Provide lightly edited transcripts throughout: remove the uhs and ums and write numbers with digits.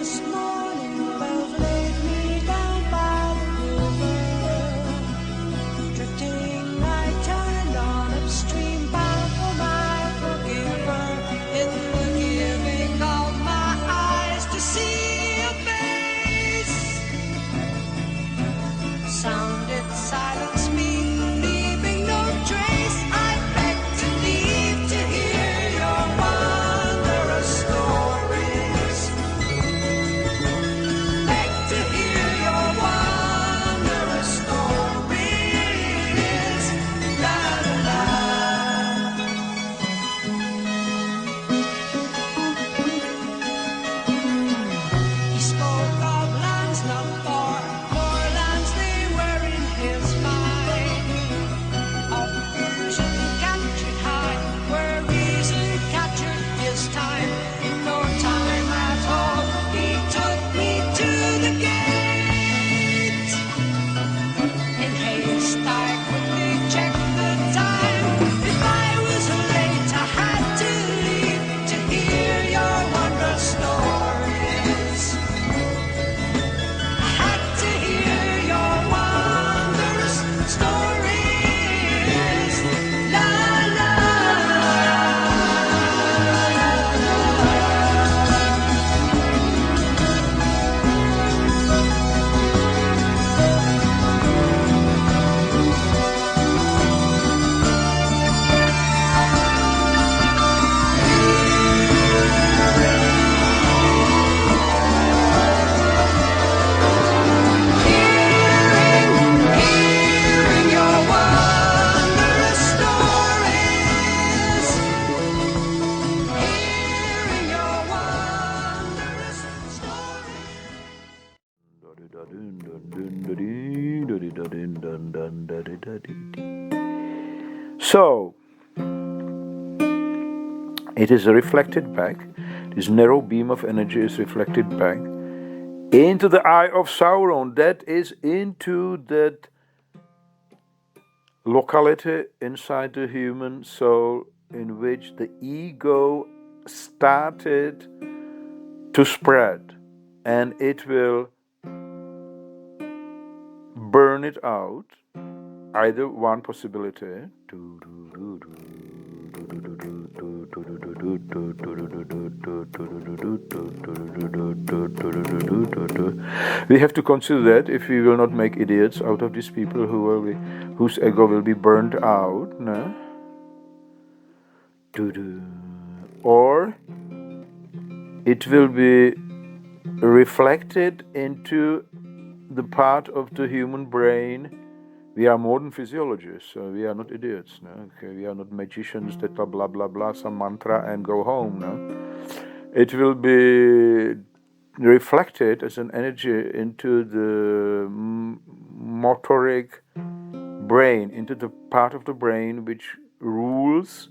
this morning bells laid me down by the river. Drifting, I turned on upstream, bound for my forgiver. In the giving of my eyes to see a face, sounded silence me, leaving no trace. I beg to leave to hear your wondrous stories. Beg to hear your wondrous stories. La la la. He spoke of lands not far, for lands they were in his mind. Of vision captured high, where reason captured his time. In no time at all, he took me to the gate. In haste, I quickly checked the time. If I was late, I had to leave to hear your wondrous stories. I had to hear your wondrous stories. La la. Hearing your wondrous stories. Hearing your wondrous stories. So, it is reflected back. This narrow beam of energy is reflected back into the eye of Sauron. That is into that locality inside the human soul in which the ego started to spread, and it will burn it out. Either one possibility. We have to consider that if we will not make idiots out of these people whose ego will be burned out, no? Or it will be reflected into the part of the human brain. We are modern physiologists, so we are not idiots. No? Okay, we are not magicians that are blah blah blah, some mantra and go home. No? It will be reflected as an energy into the motoric brain, into the part of the brain which rules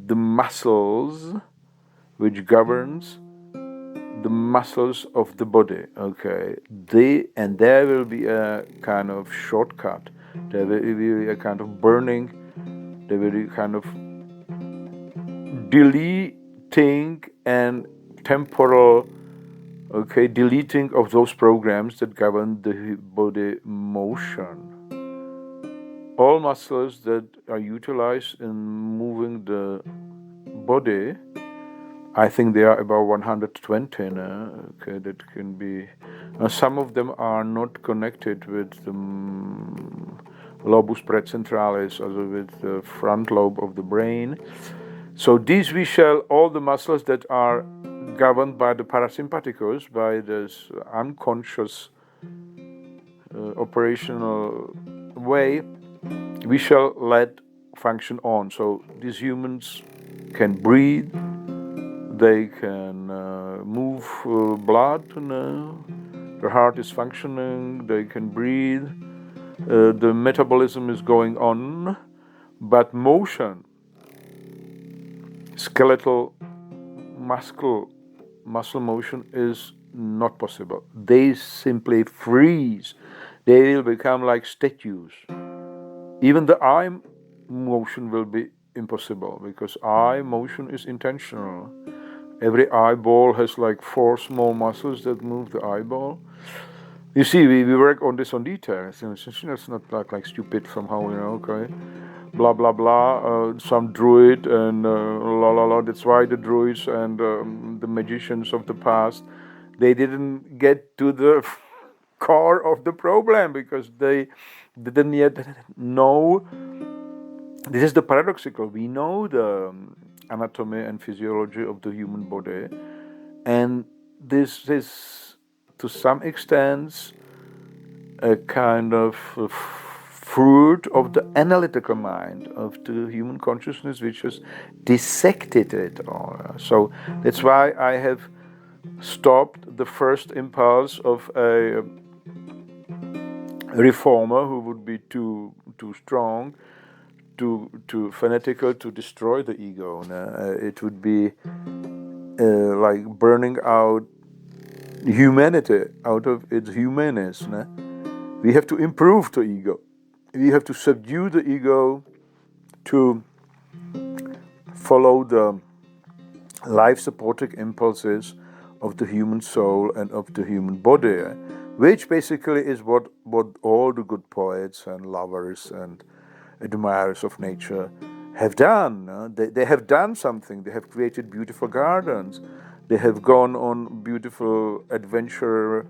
the muscles, which governs the muscles of the body. Okay, and there will be a kind of shortcut. There will be a kind of burning. There will be a kind of deleting and temporal, deleting of those programs that govern the body motion. All muscles that are utilized in moving the body, I think they are about 120 now. Okay, that can be. Some of them are not connected with the lobus praecentralis, also with the front lobe of the brain. So these all the muscles that are governed by the parasympathicus, by this unconscious operational way, we shall let function on. So these humans can breathe. They can move blood, their heart is functioning, they can breathe, the metabolism is going on, but motion, skeletal muscle motion is not possible. They simply freeze. They will become like statues. Even the eye motion will be impossible, because eye motion is intentional. Every eyeball has like 4 small muscles that move the eyeball. You see, we work on this on details. It's not like stupid somehow, okay. Blah, blah, blah. Some druid and la, la, la. That's why the druids and the magicians of the past, they didn't get to the core of the problem because they didn't yet know. This is the paradoxical. We know the anatomy and physiology of the human body, and this is to some extent a kind of fruit of the analytical mind of the human consciousness, which has dissected it all. So that's why I have stopped the first impulse of a reformer who would be too strong, too fanatical to destroy the ego. It would be like burning out humanity out of its humanness. We have to improve the ego. We have to subdue the ego to follow the life-supporting impulses of the human soul and of the human body, which basically is what all the good poets and lovers and admirers of nature have done. They have done something. They have created beautiful gardens. They have gone on beautiful adventure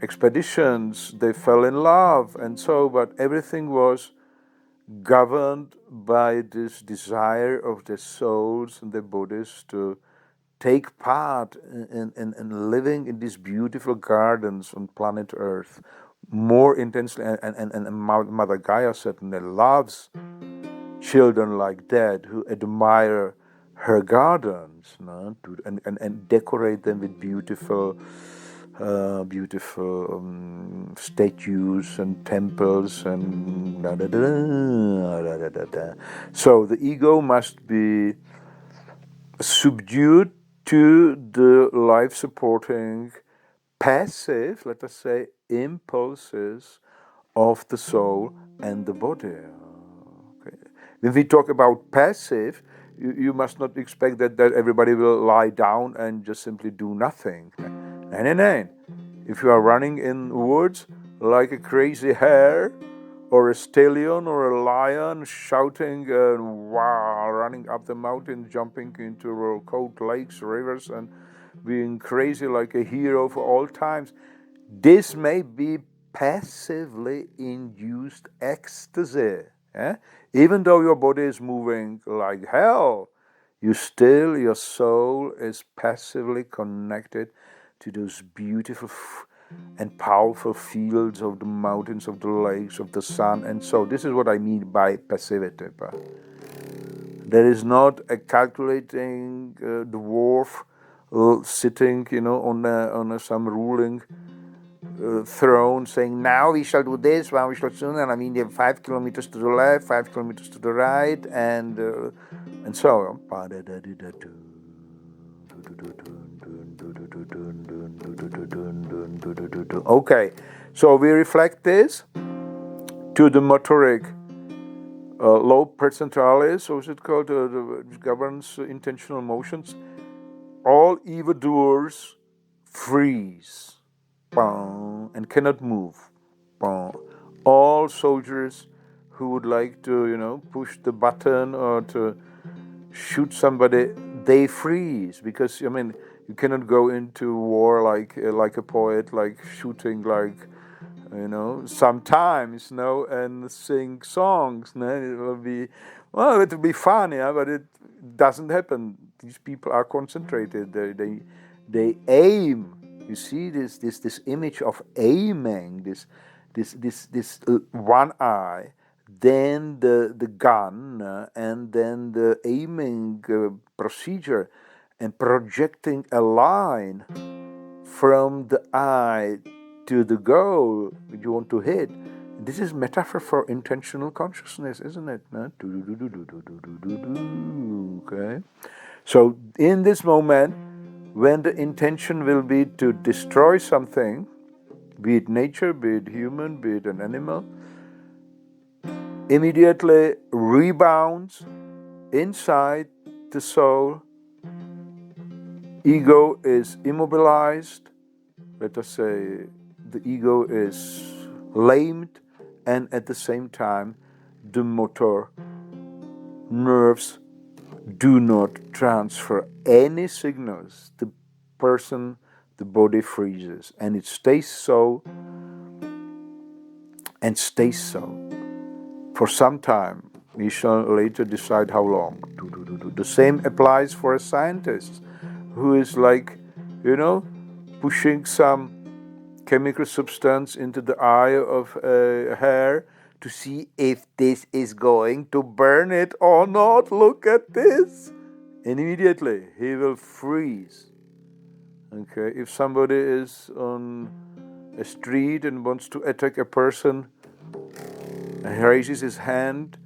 expeditions. They fell in love and so, but everything was governed by this desire of their souls and their bodies to take part in living in these beautiful gardens on planet Earth more intensely. And Mother Gaia certainly loves children like that who admire her gardens, and decorate them with beautiful statues and temples and da, da, da, da, da, da, da. So the ego must be subdued to the life-supporting, passive, let us say, impulses of the soul and the body. Okay. When we talk about passive, you must not expect that everybody will lie down and just simply do nothing. No. If you are running in woods like a crazy hare, or a stallion or a lion shouting wow, running up the mountain, jumping into cold lakes, rivers, and being crazy like a hero for all times, this may be passively induced ecstasy. Even though your body is moving like hell, your soul is passively connected to those beautiful and powerful fields of the mountains, of the lakes, of the sun. And so this is what I mean by passivity. There is not a calculating dwarf sitting, on some ruling throne saying, now we shall do this, now we shall do that, and I mean, you have 5 kilometers to the left, 5 kilometers to the right, and so on. Okay, so we reflect this to the motoric low percentiles, so is it called, which governs intentional motions. All evildoers freeze and cannot move. All soldiers who would like to, push the button or to shoot somebody, they freeze, because you cannot go into war like a poet, like shooting, like sometimes, and sing songs. It will be fun, but it doesn't happen. These people are concentrated. They aim. You see this image of aiming. This one eye, then the gun, and then the aiming procedure, and projecting a line from the eye to the goal you want to hit. This is metaphor for intentional consciousness, isn't it? Okay. So in this moment, when the intention will be to destroy something, be it nature, be it human, be it an animal, immediately rebounds inside the soul ego is immobilized, let us say the ego is lamed, and at the same time the motor nerves do not transfer any signals. The person, the body freezes, and it stays so and stays so for some time. We shall later decide how long. The same applies for a scientist who is like, pushing some chemical substance into the eye of a hair to see if this is going to burn it or not. Look at this. And immediately he will freeze. Okay, if somebody is on a street and wants to attack a person, and he raises his hand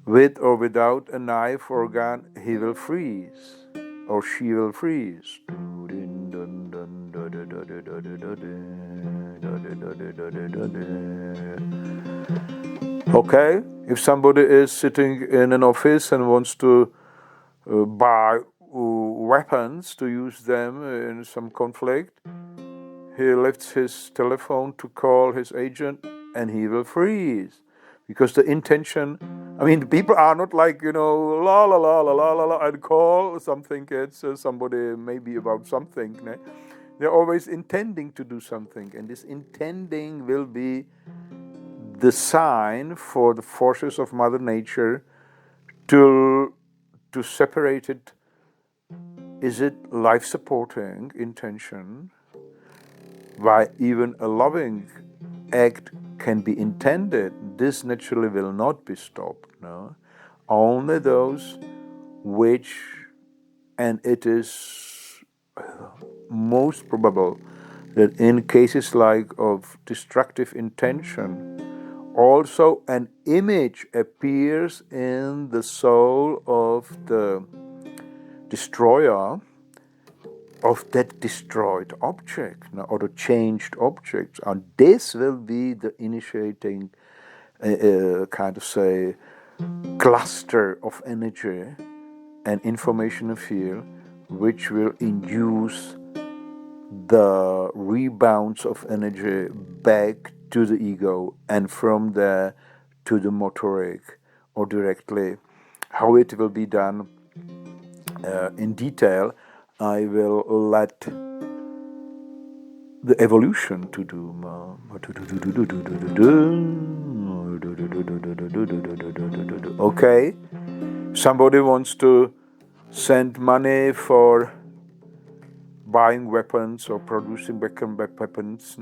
with or without a knife or gun, he will freeze, or she will freeze. Okay, if somebody is sitting in an office and wants to buy weapons to use them in some conflict, he lifts his telephone to call his agent and he will freeze. Because the intention, the people are not like, la la la la la la la, and call something, it's somebody maybe about something. Ne? They're always intending to do something, and this intending will be the sign for the forces of Mother Nature to separate it. Is it life-supporting intention? Why even a loving act can be intended, this naturally will not be stopped. No, only those which, and it is most probable that in cases like of destructive intention, also an image appears in the soul of the destroyer of that destroyed object, or the changed objects, and this will be the initiating kind of say cluster of energy and information field, which will induce the rebounds of energy back to the ego, and from there to the motoric, or directly. How it will be done in detail, I will let the evolution to do. Okay, somebody wants to send money for buying weapons or producing weapons,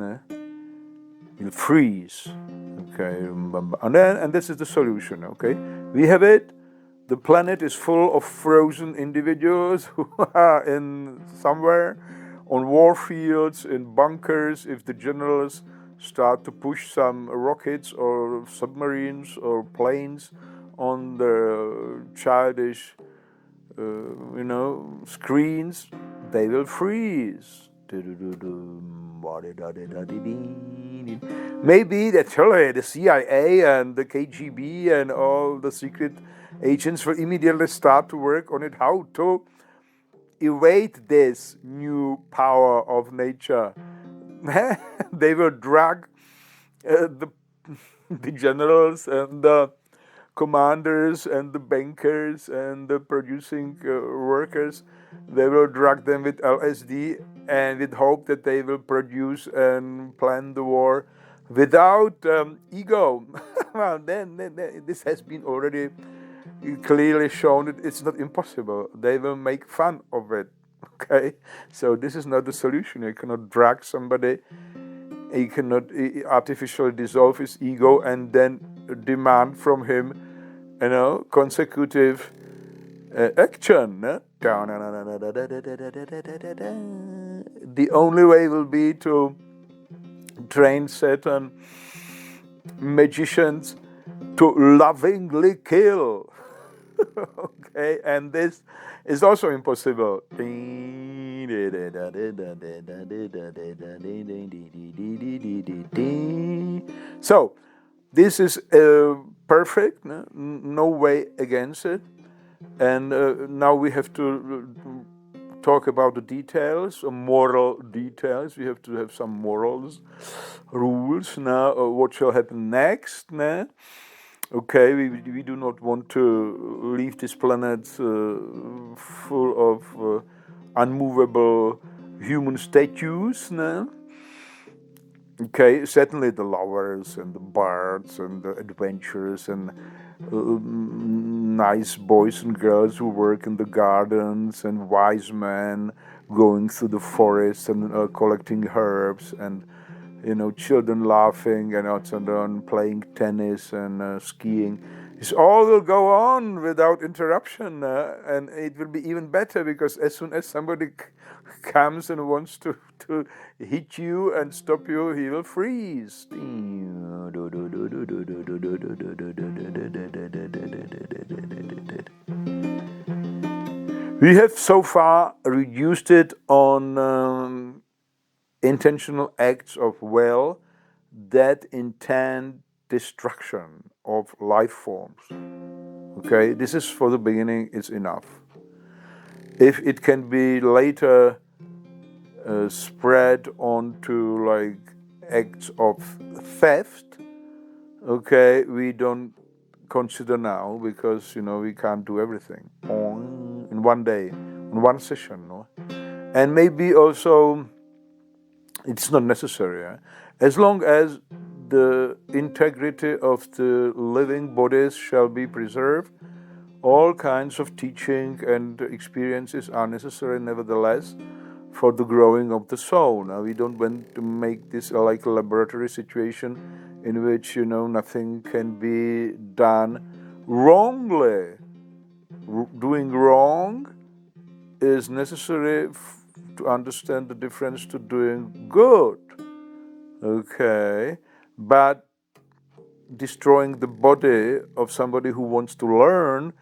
will freeze. Okay, and this is the solution. Okay, we have it. The planet is full of frozen individuals who are in somewhere on war fields, in bunkers. If the generals start to push some rockets or submarines or planes on the childish, screens, they will freeze. Maybe that's the CIA and the KGB and all the secret agents will immediately start to work on it, how to evade this new power of nature. They will drag the generals and the commanders and the bankers and the producing workers. They will drug them with LSD and with hope that they will produce and plan the war without ego. Well, then this has been already clearly shown that it's not impossible. They will make fun of it. Okay, so this is not the solution. You cannot drag somebody. You cannot artificially dissolve his ego and then demand from him, consecutive action. The only way will be to train certain magicians to lovingly kill. Okay, and this is also impossible. So, this is perfect, no way against it. And now we have to talk about the details, moral details. We have to have some morals, rules now, what shall happen next. Nah? Okay, we do not want to leave this planet full of unmovable human statues. Nah? Okay, certainly the lovers and the bards and the adventurers and nice boys and girls who work in the gardens and wise men going through the forest and collecting herbs and children laughing and on playing tennis and skiing. This all will go on without interruption, and it will be even better because as soon as somebody comes and wants to hit you and stop you, he will freeze. We have so far reduced it on intentional acts of will that intend destruction of life forms. Okay, this is for the beginning, it's enough. If it can be later spread onto like acts of theft, okay, we don't consider now because we can't do everything in one day, in one session, no? And maybe also it's not necessary, as long as the integrity of the living bodies shall be preserved. All kinds of teaching and experiences are necessary nevertheless for the growing of the soul. Now we don't want to make this like a laboratory situation in which nothing can be done wrongly. Doing wrong is necessary to understand the difference to doing good. Okay, but destroying the body of somebody who wants to learn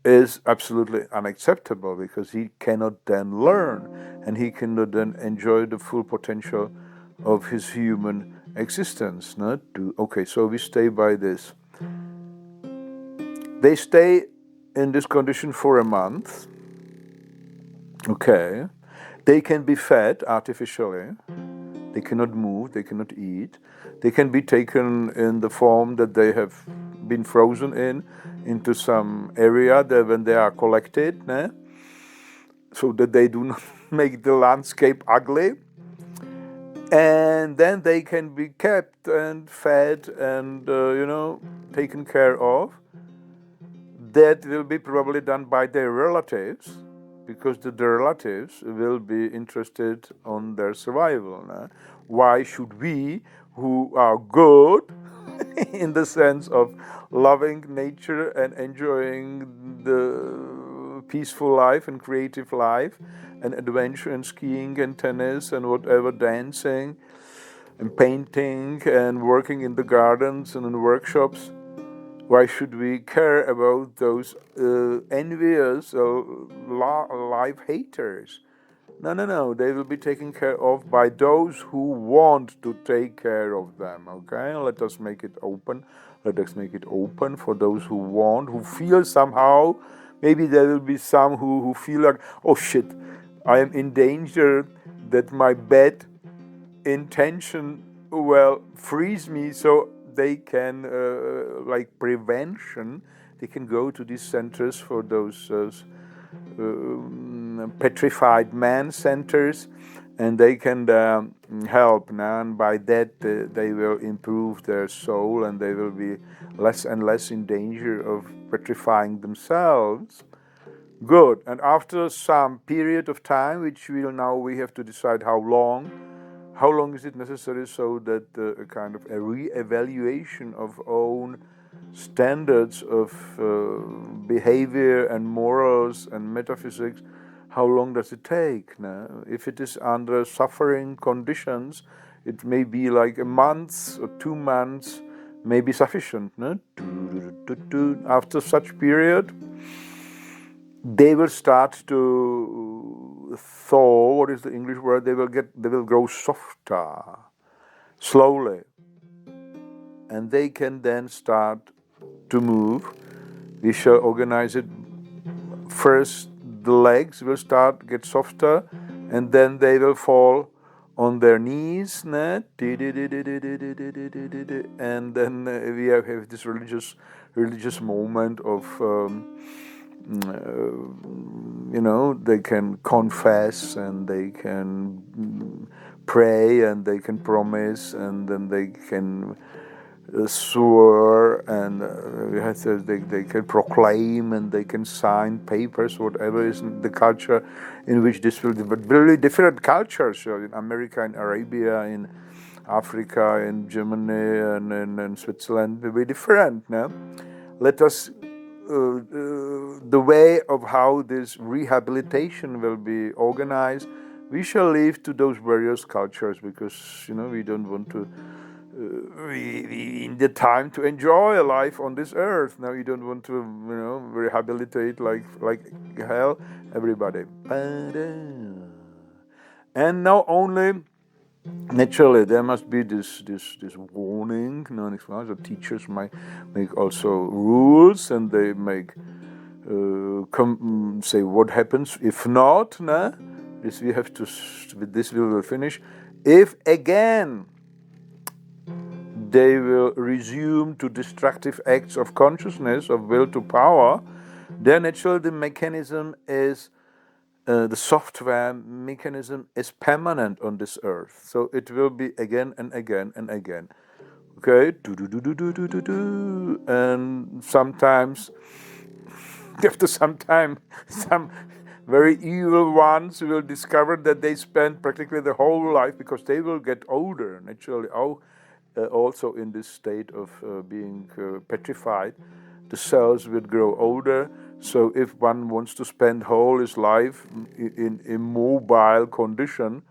is absolutely unacceptable because he cannot then learn and he cannot then enjoy the full potential of his human existence. Okay, so we stay by this. They stay in this condition for a month. Okay, they can be fed artificially. They cannot move, they cannot eat. They can be taken in the form that they have been frozen into some area that when they are collected, so that they do not make the landscape ugly. And then they can be kept and fed and, taken care of. That will be probably done by their relatives, because the relatives will be interested on their survival. Why should we, who are good, in the sense of loving nature and enjoying the peaceful life and creative life and adventure and skiing and tennis and whatever, dancing and painting and working in the gardens and in workshops, why should we care about those envious life haters? No. They will be taken care of by those who want to take care of them. Okay, let us make it open. Let us make it open for those who want, who feel somehow. Maybe there will be some who feel like, oh shit, I am in danger that my bad intention frees me, so they can, like prevention, they can go to these centers for those petrified man centers, and they can help now, and by that they will improve their soul and they will be less and less in danger of petrifying themselves. Good. And after some period of time, which we have to decide how long is it necessary, so that a kind of a re-evaluation of own standards of behavior and morals and metaphysics, how long does it take? If it is under suffering conditions, it may be like a month or 2 months may be sufficient. After such period, they will start to thaw. What is the English word? They will grow softer, slowly, and they can then start to move. We shall organize it first the legs will get softer, and then they will fall on their knees, and then we have this religious moment of they can confess, and they can pray, and they can promise, and then they can swear, and they can proclaim, and they can sign papers, whatever is the culture in which this will be. But very different cultures, so in America, in Arabia, in Africa, in Germany, and in Switzerland, very different. No? Let us the way of how this rehabilitation will be organized, we shall leave to those various cultures, because we don't want to we in the time to enjoy a life on this earth. Now you don't want to rehabilitate like hell everybody. And now only naturally there must be this warning. The teachers might make also rules, and they make say what happens if not. This we have to. With this we will finish. If again they will resume to destructive acts of consciousness, of will to power, then actually the mechanism is, the software mechanism is permanent on this earth. So it will be again and again and again. Okay? And sometimes, after some time, some very evil ones will discover that they spend practically the whole life, because they will get older naturally. Also in this state of being petrified, the cells will grow older. So if one wants to spend whole his life in immobile condition,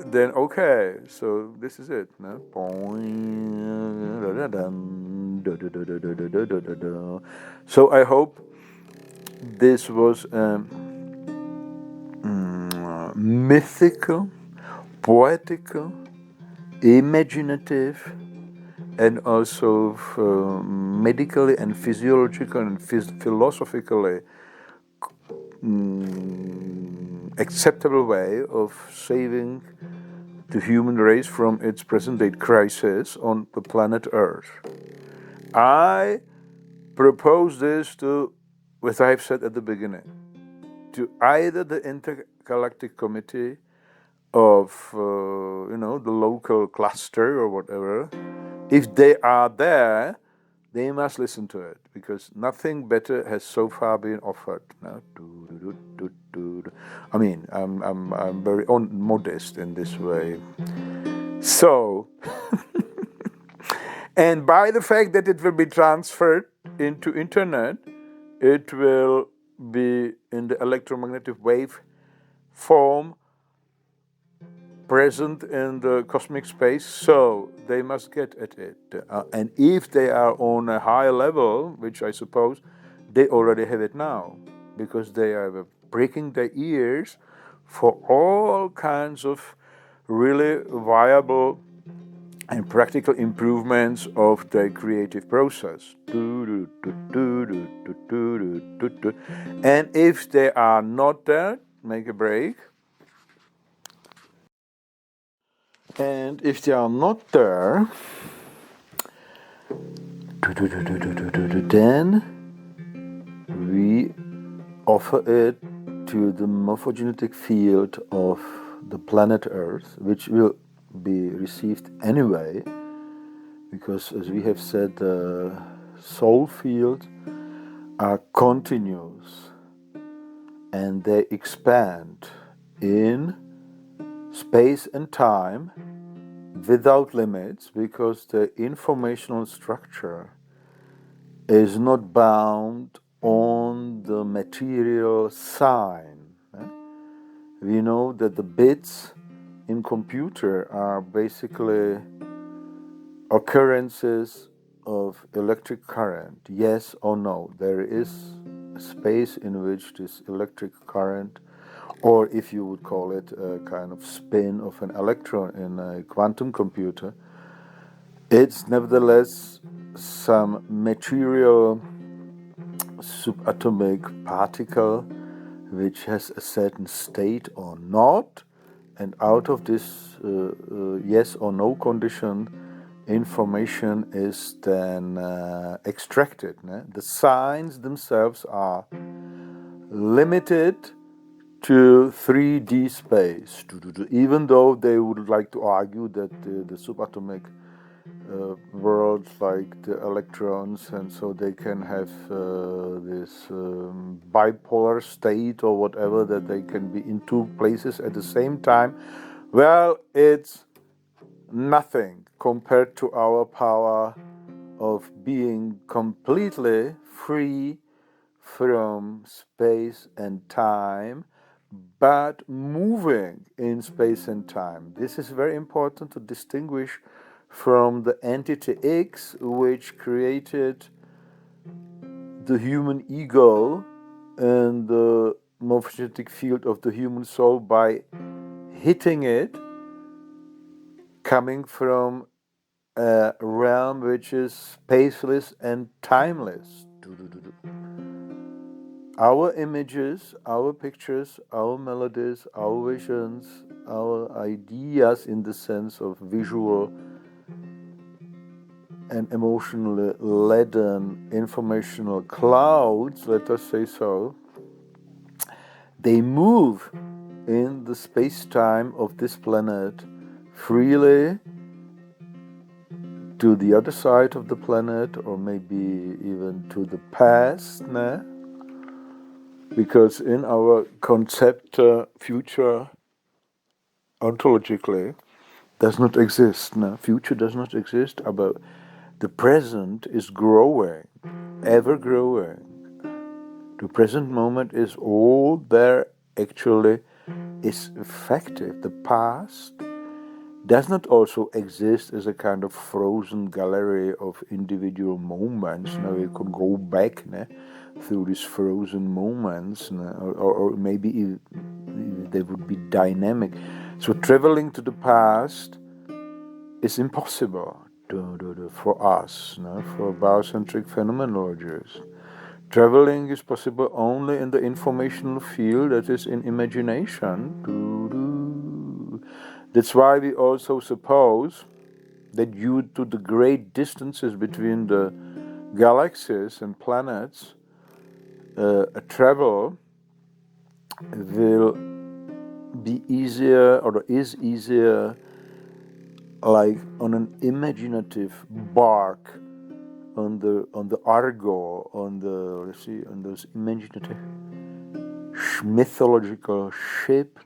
then okay, so this is it. No? So I hope this was mythical, poetical, imaginative, and also medically and physiologically and philosophically acceptable way of saving the human race from its present-day crisis on the planet Earth. I propose this to, as I've said at the beginning, to either the Intergalactic Committee of the local cluster or whatever. If they are there, they must listen to it, because nothing better has so far been offered. No? I mean, I'm very modest in this way. So, and by the fact that it will be transferred into internet, it will be in the electromagnetic wave form present in the cosmic space, so they must get at it. And if they are on a higher level, which I suppose they already have it now, because they are breaking their ears for all kinds of really viable and practical improvements of their creative process. And if they are not there, make a break. And if they are not there, then we offer it to the morphogenetic field of the planet Earth, which will be received anyway, because as we have said, the soul fields are continuous and they expand in space and time without limits, because the informational structure is not bound on the material sign. We know that the bits in computer are basically occurrences of electric current, yes or no. There is a space in which this electric current, or if you would call it a kind of spin of an electron in a quantum computer, it's nevertheless some material subatomic particle which has a certain state or not, and out of this yes or no condition, information is then extracted. The signs themselves are limited to 3D space, even though they would like to argue that the subatomic worlds like the electrons, and so they can have this bipolar state or whatever, that they can be in two places at the same time. Well, it's nothing compared to our power of being completely free from space and time, but moving in space and time. This is very important to distinguish from the entity X, which created the human ego and the morphogenetic field of the human soul by hitting it, coming from a realm which is spaceless and timeless. Our images, our pictures, our melodies, our visions, our ideas in the sense of visual and emotionally laden informational clouds, let us say so, they move in the space-time of this planet freely to the other side of the planet, or maybe even to the past, because in our concept future ontologically does not exist. Future does not exist, but the present is growing, ever growing. The present moment is all there actually is effective. The past does not also exist as a kind of frozen gallery of individual moments. Now you could go back through these frozen moments, or maybe they would be dynamic. So traveling to the past is impossible for us, for biocentric phenomenologists. Traveling is possible only in the informational field, that is in imagination. That's why we also suppose that due to the great distances between the galaxies and planets, a travel will be easier, or is easier, like on an imaginative bark, on the Argo, on those imaginative mythological ship,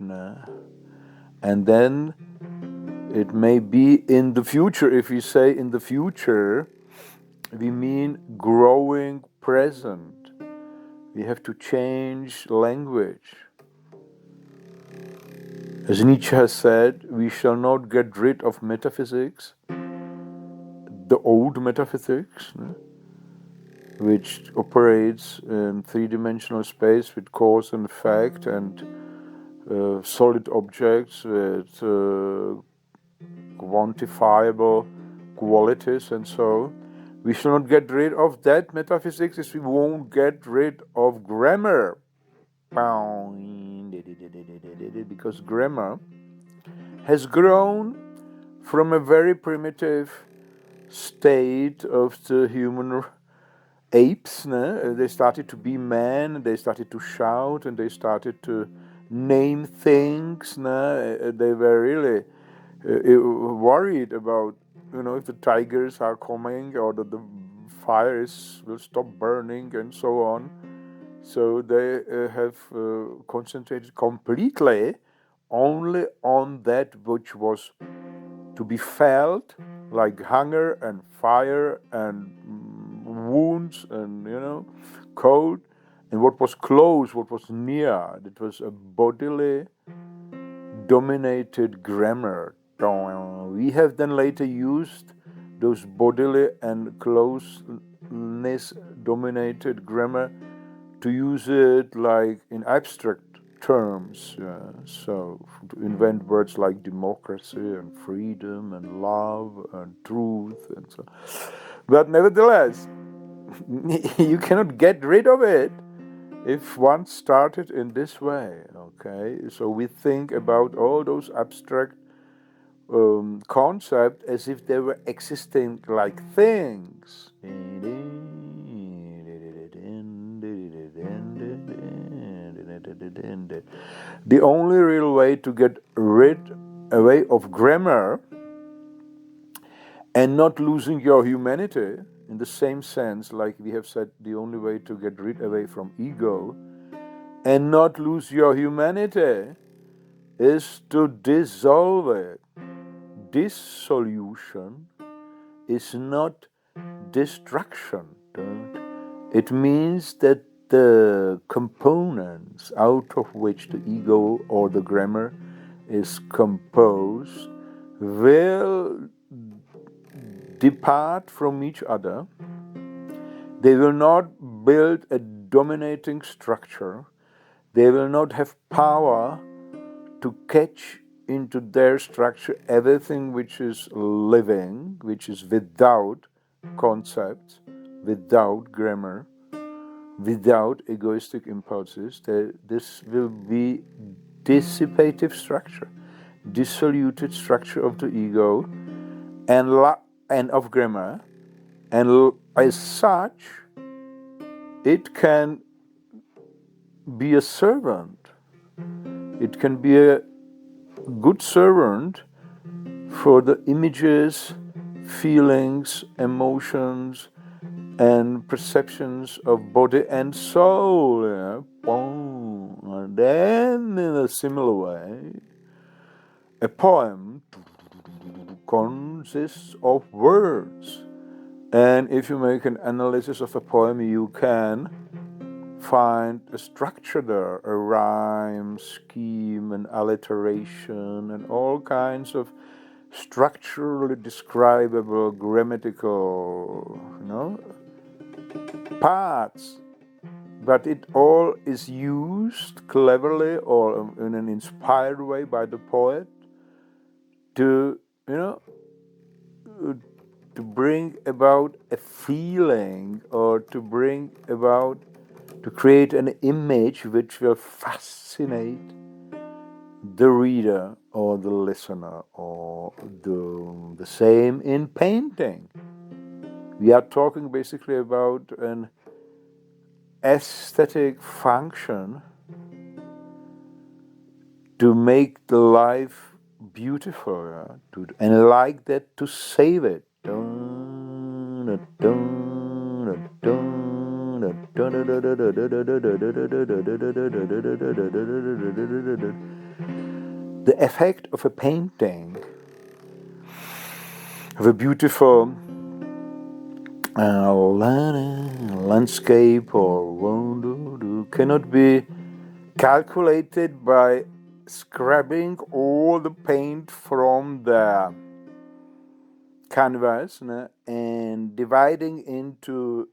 and then it may be in the future. If we say in the future, we mean growing present. We have to change language. As Nietzsche has said, we shall not get rid of metaphysics, the old metaphysics, which operates in three-dimensional space with cause and effect and solid objects with quantifiable qualities, and so we shall not get rid of that metaphysics as we won't get rid of grammar, because grammar has grown from a very primitive state of the human apes. They started to be men, they started to shout, and they started to name things. They were really worried about, if the tigers are coming, or that the fires will stop burning, and so on. So they have concentrated completely only on that which was to be felt, like hunger and fire and wounds and cold, and what was close, what was near. It was a bodily dominated grammar. We have then later used those bodily and closeness dominated grammar to use it like in abstract terms, so to invent words like democracy and freedom and love and truth and so. But nevertheless, you cannot get rid of it if one started in this way, okay, so we think about all those abstract concepts as if they were existing like things. The only real way to get away of grammar and not losing your humanity, in the same sense, like we have said, the only way to get away from ego and not lose your humanity is to dissolve it. Dissolution is not destruction. It means that the components out of which the ego or the grammar is composed will depart from each other. They will not build a dominating structure. They will not have power to catch into their structure everything which is living, which is without concepts, without grammar, without egoistic impulses. This will be dissipative structure, dissoluted structure of the ego and of grammar, and as such it can be a servant. It can be a good servant for the images, feelings, emotions, and perceptions of body and soul. Yeah? And then, in a similar way, a poem consists of words. And if you make an analysis of a poem, you can find a structure there, a rhyme, scheme, an alliteration, and all kinds of structurally describable grammatical, parts. But it all is used cleverly or in an inspired way by the poet to, to bring about a feeling or to create an image which will fascinate the reader or the listener, or the same in painting. We are talking basically about an aesthetic function to make the life beautiful, and like that to save it. The effect of a painting, of a beautiful landscape or cannot be calculated by scrubbing all the paint from the canvas and dividing into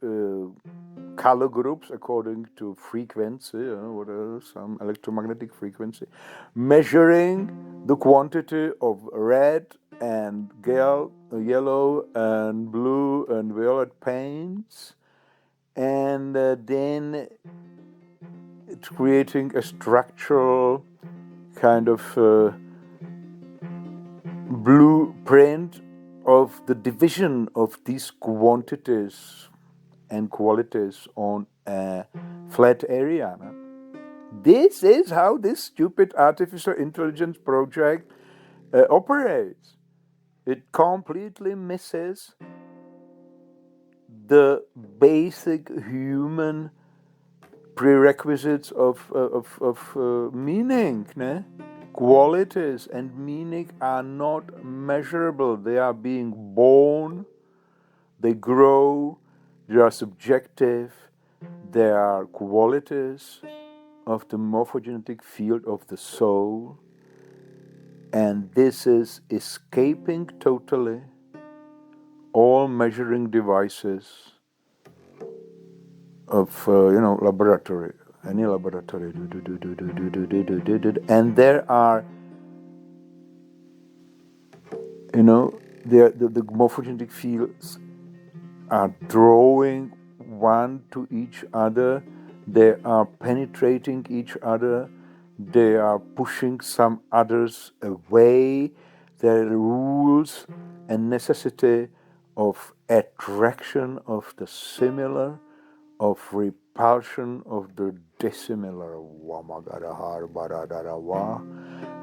color groups according to frequency, some electromagnetic frequency, measuring the quantity of red and yellow and blue and violet paints, and then it's creating a structural kind of blueprint of the division of these quantities and qualities on a flat area. This is how this stupid artificial intelligence project operates. It completely misses the basic human prerequisites of meaning. Qualities and meaning are not measurable. They are being born, they grow, they are subjective, they are qualities of the morphogenetic field of the soul, and this is escaping totally all measuring devices of laboratory, any laboratory, and there are the morphogenetic fields are drawing one to each other. They are penetrating each other. They are pushing some others away. There are rules and necessity of attraction of the similar, of repulsion of the dissimilar.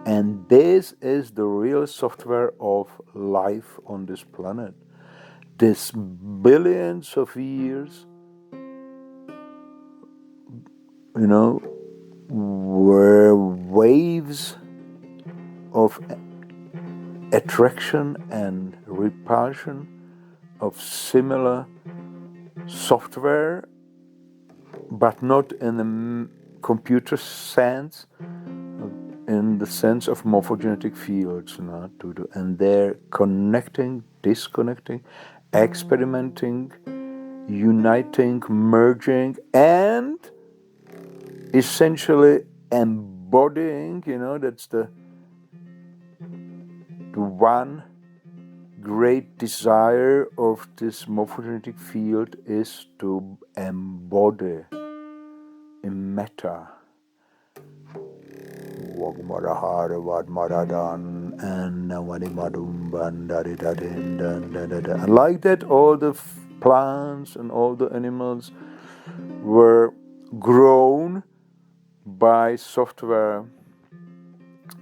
And this is the real software of life on this planet. This billions of years, were waves of attraction and repulsion of similar software, but not in the computer sense, in the sense of morphogenetic fields, and they're connecting, disconnecting, experimenting, uniting, merging, and essentially embodying, that's the one great desire of this morphogenetic field is to embody in matter. And like that, all the plants and all the animals were grown by software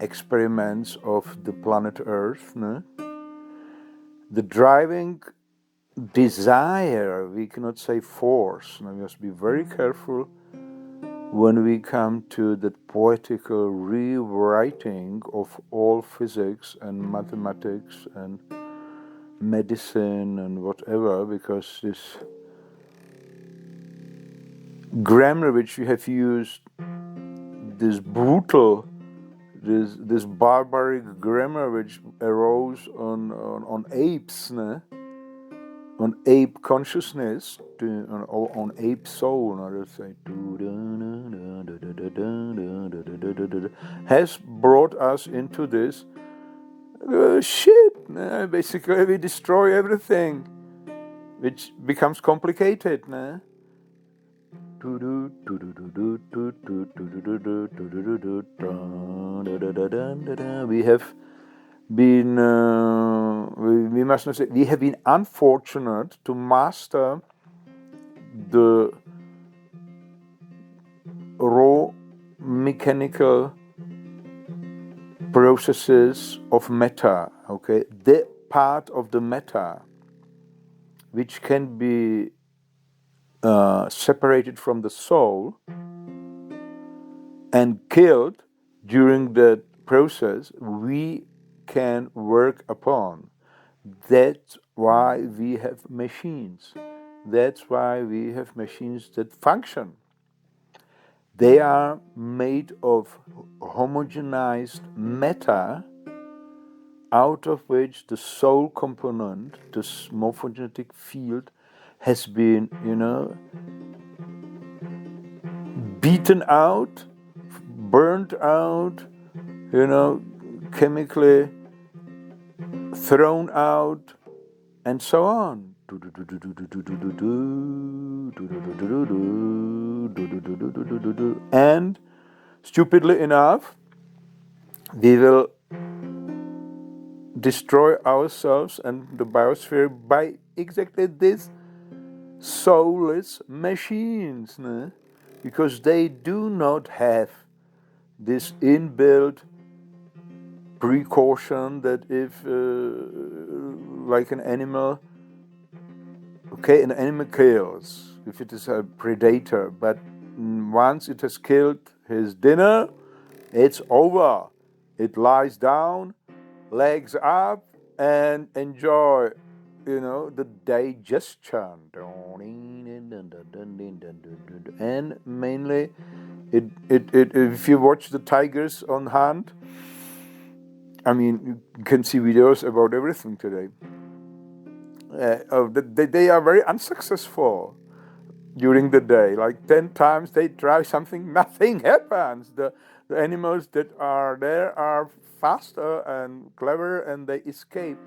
experiments of the planet Earth. No? The driving desire, we cannot say force. We must be very careful when we come to the poetical rewriting of all physics and mathematics and medicine and whatever, because this grammar which we have used, this brutal, this barbaric grammar which arose on apes, on ape consciousness, on ape soul, has brought us into this shit. Basically, we destroy everything, which becomes complicated. We have been, we must not say, we have been unfortunate to master the raw mechanical processes of matter, okay? The part of the matter which can be separated from the soul and killed during that process, we can work upon. That's why we have machines. That's why we have machines that function. They are made of homogenized matter, out of which the soul component, this morphogenetic field, has been, beaten out, burnt out, chemically thrown out, and so on. And stupidly enough, we will destroy ourselves and the biosphere by exactly this soulless machines, because they do not have this inbuilt precaution that if, like an animal, okay, an animal kills if it is a predator, but once it has killed his dinner, it's over. It lies down, legs up, and enjoy, the digestion. And mainly, if you watch the tigers on hunt, you can see videos about everything today. They are very unsuccessful during the day. Like 10 times they try something, nothing happens. The animals that are there are faster and clever, and they escape.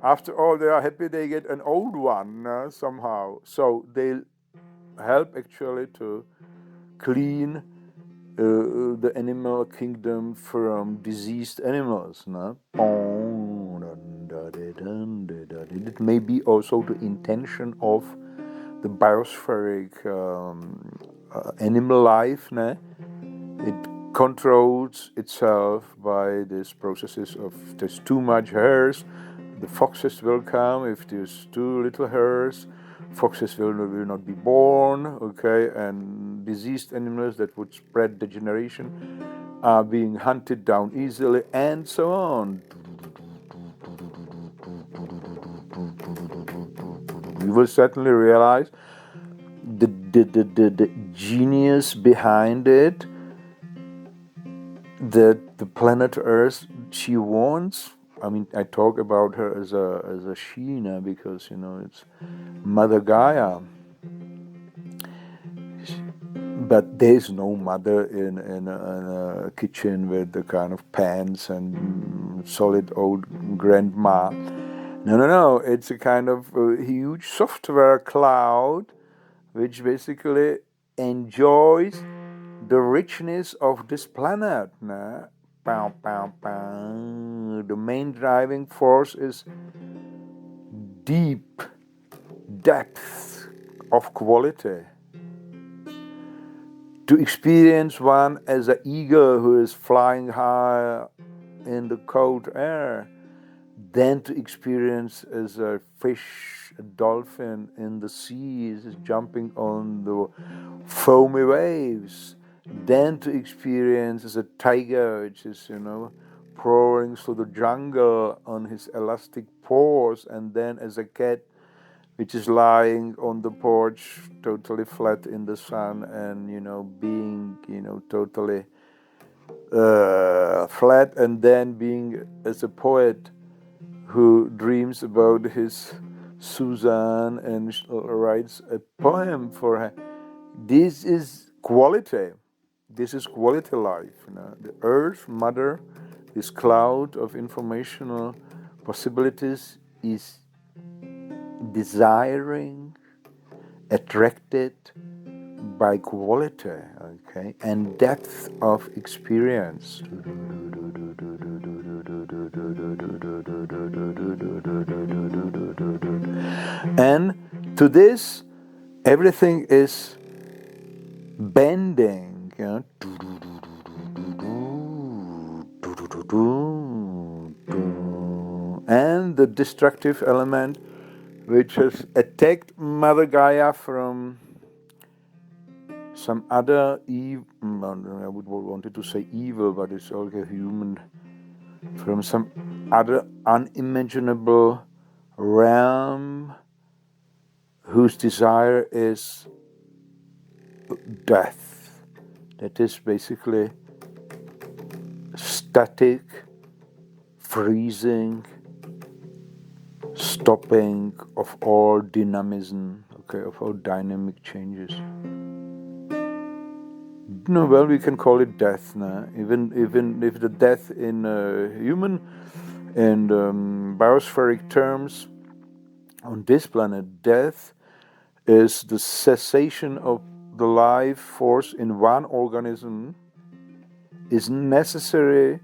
After all, they are happy they get an old one somehow. So they help actually to clean the animal kingdom from diseased animals. No? It may be also the intention of the biospheric animal life. No? It controls itself by these processes of there's too much hairs, the foxes will come. If there's too little hairs, foxes will not be born, okay, and diseased animals that would spread degeneration are being hunted down easily, and so on. You will certainly realize the genius behind it, that the planet Earth, she wants. I mean, I talk about her as a she now because it's Mother Gaia. But there's no mother in a kitchen with the kind of pans and solid old grandma. No. It's a kind of huge software cloud which basically enjoys the richness of this planet. Nah? Pow, pow, pow. The main driving force is deep depth of quality. To experience one as an eagle who is flying high in the cold air, then to experience as a fish, a dolphin in the seas, jumping on the foamy waves, then to experience as a tiger, which is, pouring through the jungle on his elastic paws, and then as a cat, which is lying on the porch, totally flat in the sun, and being totally flat, and then being as a poet who dreams about his Suzanne and writes a poem for her. This is quality. This is quality life. The Earth Mother, this cloud of informational possibilities, is desiring, attracted by quality, okay, and depth of experience. And to this, everything is bending. And the destructive element which has attacked Mother Gaia from some other evil, I would wanted to say evil, but it's also human, from some other unimaginable realm whose desire is death. That is basically static, freezing, stopping of all dynamism, okay, of all dynamic changes. No, well, we can call it death. No? Even if the death in human and biospheric terms on this planet, death is the cessation of the life force in one organism, is necessary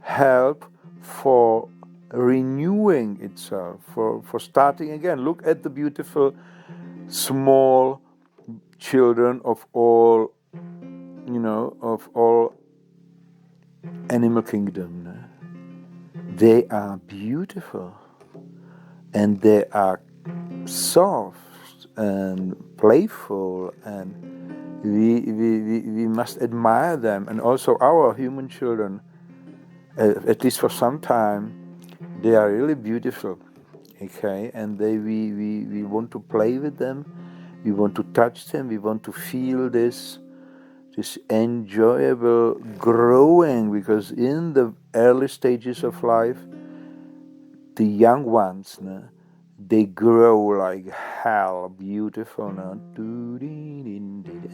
help for renewing itself, for starting again. Look at the beautiful small children of all animal kingdom. They are beautiful and they are soft and playful, and we must admire them. And also our human children, at least for some time, they are really beautiful, okay, and we want to play with them, we want to touch them, we want to feel this enjoyable growing, because in the early stages of life, the young ones, they grow like hell, beautiful, and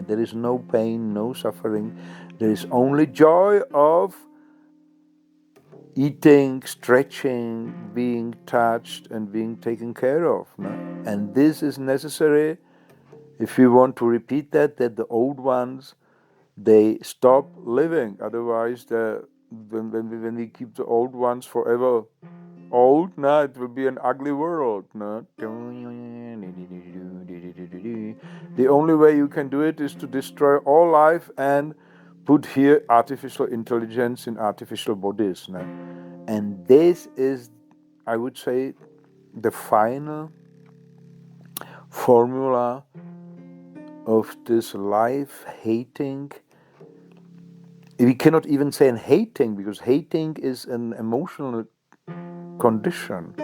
there is no pain, no suffering, there is only joy of eating, stretching, being touched, and being taken care of. And this is necessary if we want to repeat that the old ones they stop living. Otherwise, when we keep the old ones forever old, no, it will be an ugly world. No? The only way you can do it is to destroy all life and put here artificial intelligence in artificial bodies. No? And this is, I would say, the final formula of this life-hating. We cannot even say an hating, because hating is an emotional condition.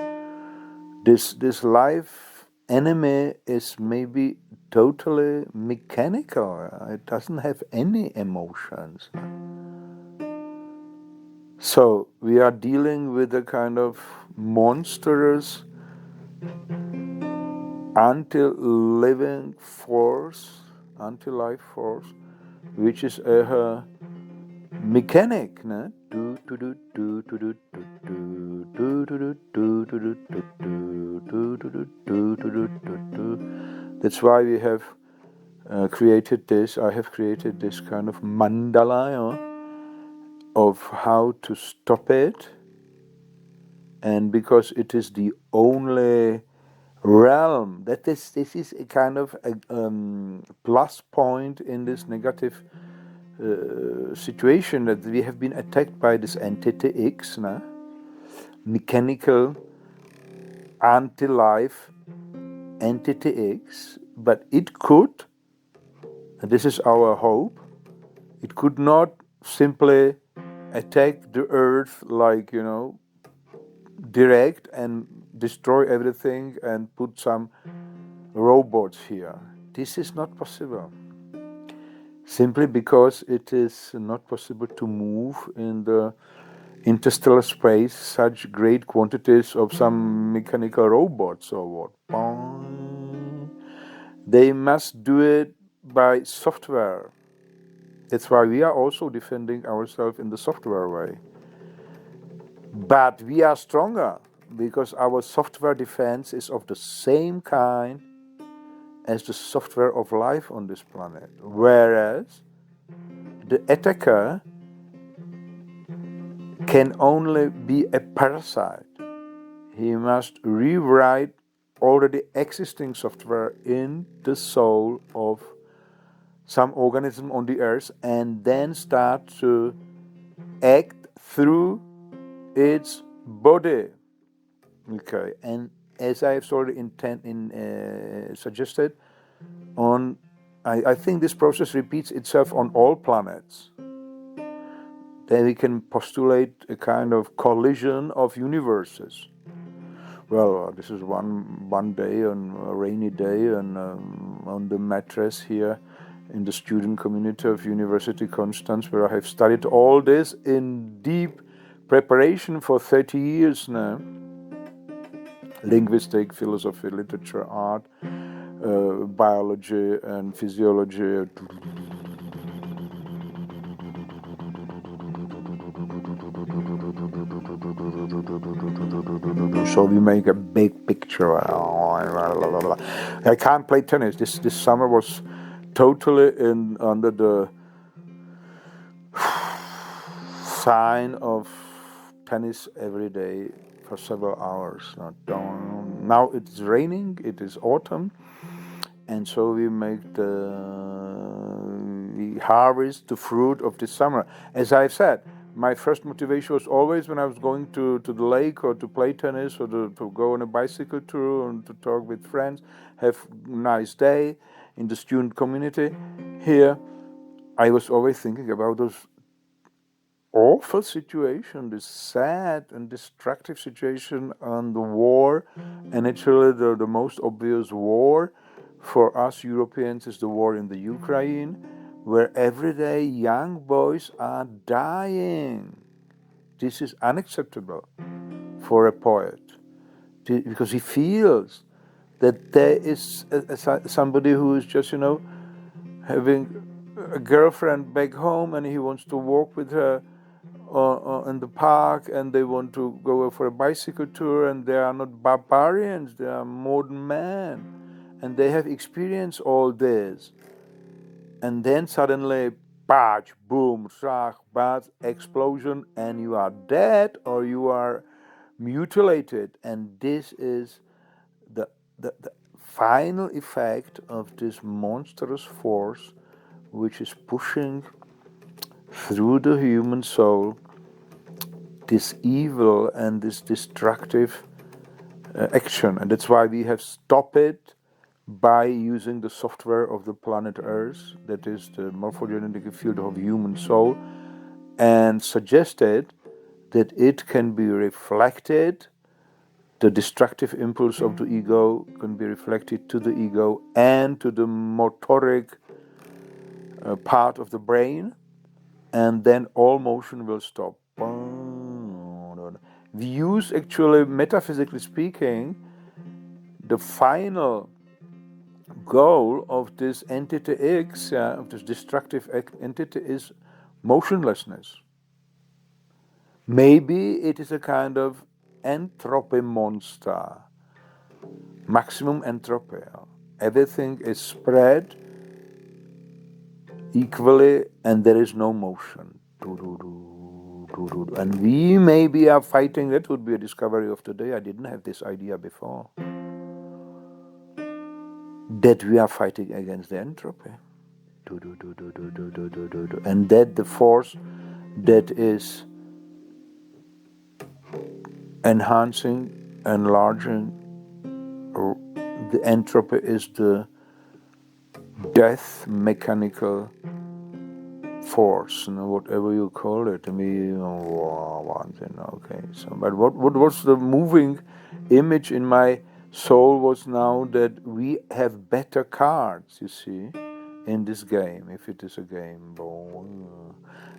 This life enemy is maybe totally mechanical. It doesn't have any emotions. So we are dealing with a kind of monstrous anti-living force, anti-life force, which is a mechanic. No? That's why we have created this. I have created this kind of mandala of how to stop it, and because it is the only realm that this is a kind of a plus point in this negative situation, that we have been attacked by this entity X, no? Mechanical anti-life entity X, but it could, and this is our hope, it could not simply attack the earth like, direct and destroy everything and put some robots here. This is not possible. Simply because it is not possible to move in the interstellar space such great quantities of some mechanical robots or what. They must do it by software. That's why we are also defending ourselves in the software way. But we are stronger because our software defense is of the same kind as the software of life on this planet. Whereas the attacker can only be a parasite. He must rewrite already existing software in the soul of some organism on the earth and then start to act through its body. Okay, and as I have already suggested, I think this process repeats itself on all planets. Then we can postulate a kind of collision of universes. Well, this is one day, on a rainy day, and on the mattress here in the student community of University Constance, where I have studied all this in deep preparation for 30 years now. Linguistic, philosophy, literature, art, biology and physiology. So we make a big picture. I can't play tennis. This summer was totally under the sign of tennis every day for several hours. Now it's raining. It is autumn, and so we harvest the fruit of the summer. As I've said, my first motivation was always when I was going to the lake or to play tennis or to go on a bicycle tour and to talk with friends, have a nice day in the student community here. I was always thinking about those awful situation, this sad and destructive situation on the war, and actually the most obvious war for us Europeans is the war in the Ukraine, where every day young boys are dying. This is unacceptable for a poet, because he feels that there is somebody who is just, having a girlfriend back home, and he wants to walk with her in the park, and they want to go for a bicycle tour, and they are not barbarians, they are modern men, and they have experienced all this. And then suddenly Batch, boom, shach, bat, explosion, and you are dead or you are mutilated. And this is the final effect of this monstrous force which is pushing through the human soul this evil and this destructive action. And that's why we have stopped it by using the software of the planet Earth, that is the morphogenetic field of human soul, and suggested that it can be reflected, the destructive impulse of the ego can be reflected to the ego and to the motoric part of the brain, and then all motion will stop. We use, actually, metaphysically speaking, the final goal of this entity X, of this destructive entity, is motionlessness. Maybe it is a kind of entropy monster, maximum entropy. Everything is spread equally and there is no motion. And we maybe are fighting it, would be a discovery of today. I didn't have this idea before. That we are fighting against the entropy. And that the force that is enhancing, enlarging the entropy is the death mechanical force, whatever you call it. Okay. So, but what was the moving image in my soul was now that we have better cards, you see, in this game, if it is a game,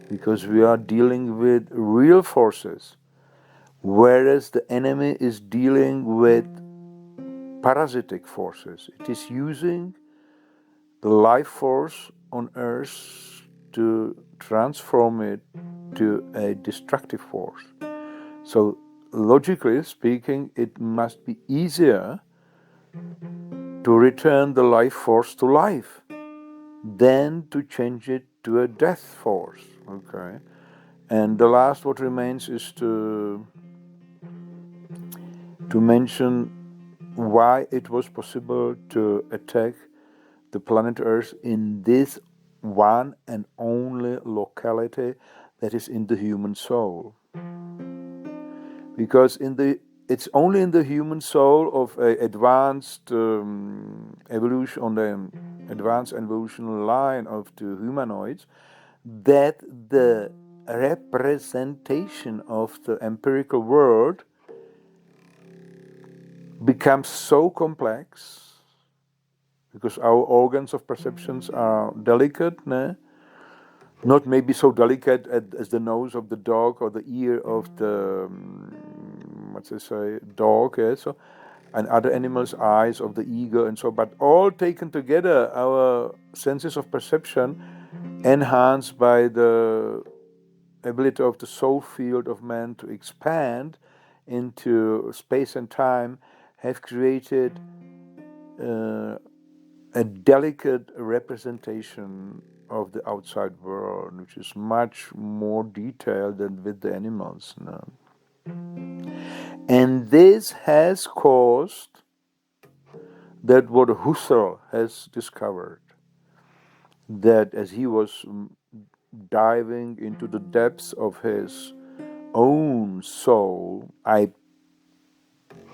because we are dealing with real forces, whereas the enemy is dealing with parasitic forces. It is using the life force on Earth to transform it to a destructive force. So, logically speaking, it must be easier to return the life force to life than to change it to a death force. Okay, and the last what remains is to mention why it was possible to attack the planet Earth in this one and only locality, that is in the human soul. Because it's only in the human soul of an advanced evolution, on the advanced evolutionary line of the humanoids, that the representation of the empirical world becomes so complex, because our organs of perceptions are delicate, not maybe so delicate as the nose of the dog or the ear of the dog, so, and other animals' eyes of the eagle, and so. But all taken together, our senses of perception, enhanced by the ability of the soul field of man to expand into space and time, have created a delicate representation of the outside world, which is much more detailed than with the animals. And this has caused that what Husserl has discovered, that as he was diving into the depths of his own soul, I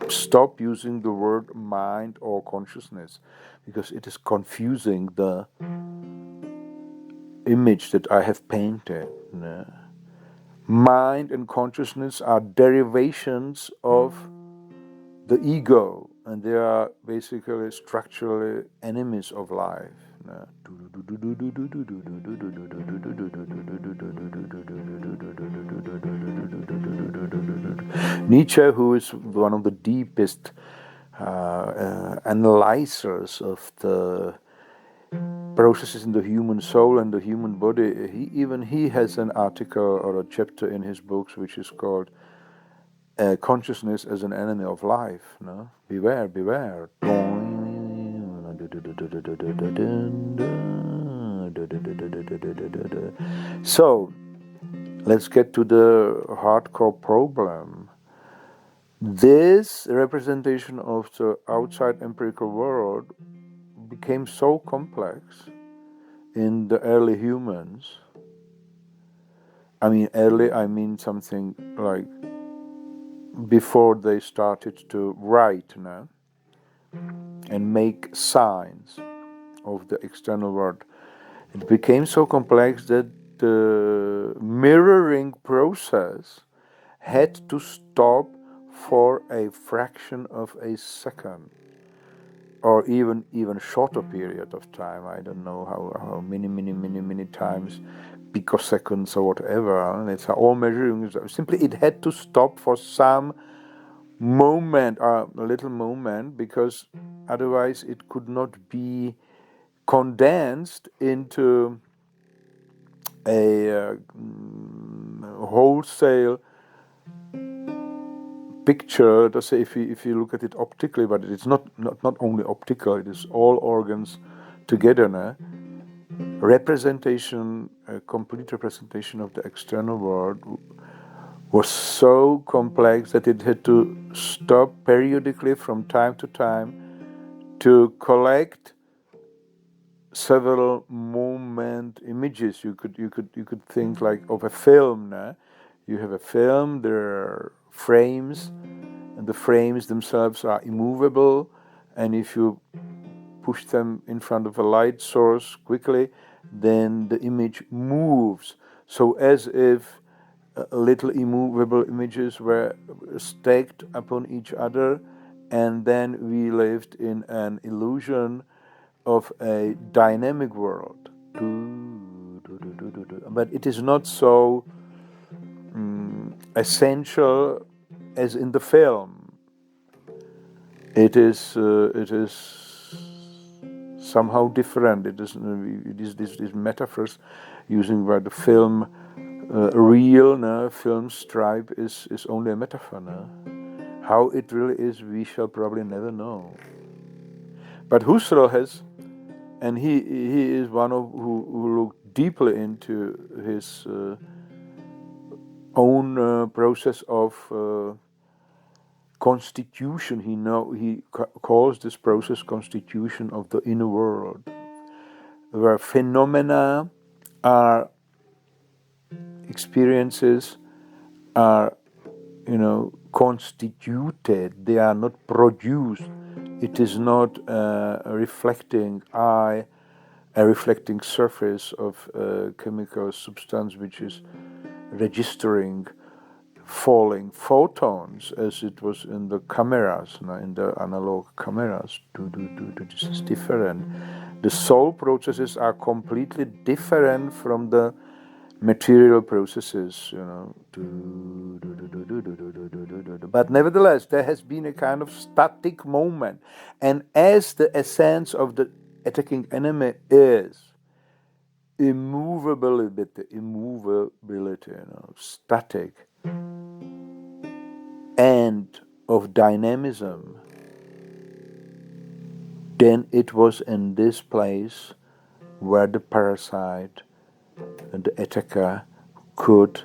stop using the word mind or consciousness, because it is confusing the image that I have painted. Mind and consciousness are derivations of the ego, and they are basically structurally enemies of life. Nietzsche, who is one of the deepest analyzers of the processes in the human soul and the human body, he has an article or a chapter in his books which is called Consciousness as an Enemy of Life. Beware, beware. So, let's get to the hardcore problem. This representation of the outside empirical world became so complex in the early humans. I mean, early, I mean something like before they started to write now and make signs of the external world. It became so complex that the mirroring process had to stop for a fraction of a second, or even shorter period of time. I don't know how many times, picoseconds or whatever. It's all measuring. Simply, it had to stop for some moment, a little moment, because otherwise it could not be condensed into a wholesale picture. To say, if you look at it optically, but it's not only optical, it is all organs together now. Representation, a complete representation of the external world was so complex that it had to stop periodically from time to time to collect several moment images. You could think like of a film. Nah? You have a film. There are frames, and the frames themselves are immovable. And if you push them in front of a light source quickly, then the image moves. So as if little immovable images were stacked upon each other, and then we lived in an illusion of a dynamic world. But it is not so essential as in the film. It is somehow different. It is these metaphors using by the film real, no? Film stripe is only a metaphor. No? How it really is, we shall probably never know. But Husserl has, and he is one of who looked deeply into his own process of constitution. He calls this process constitution of the inner world, where phenomena are experiences, are constituted. They are not produced. It is not a reflecting eye, a reflecting surface of a chemical substance which is registering falling photons, as it was in the cameras, in the analog cameras. This is different. The soul processes are completely different from the material processes, But nevertheless, there has been a kind of static moment, and as the essence of the attacking enemy is immovability, static, and of dynamism, then it was in this place where the parasite and the attacker could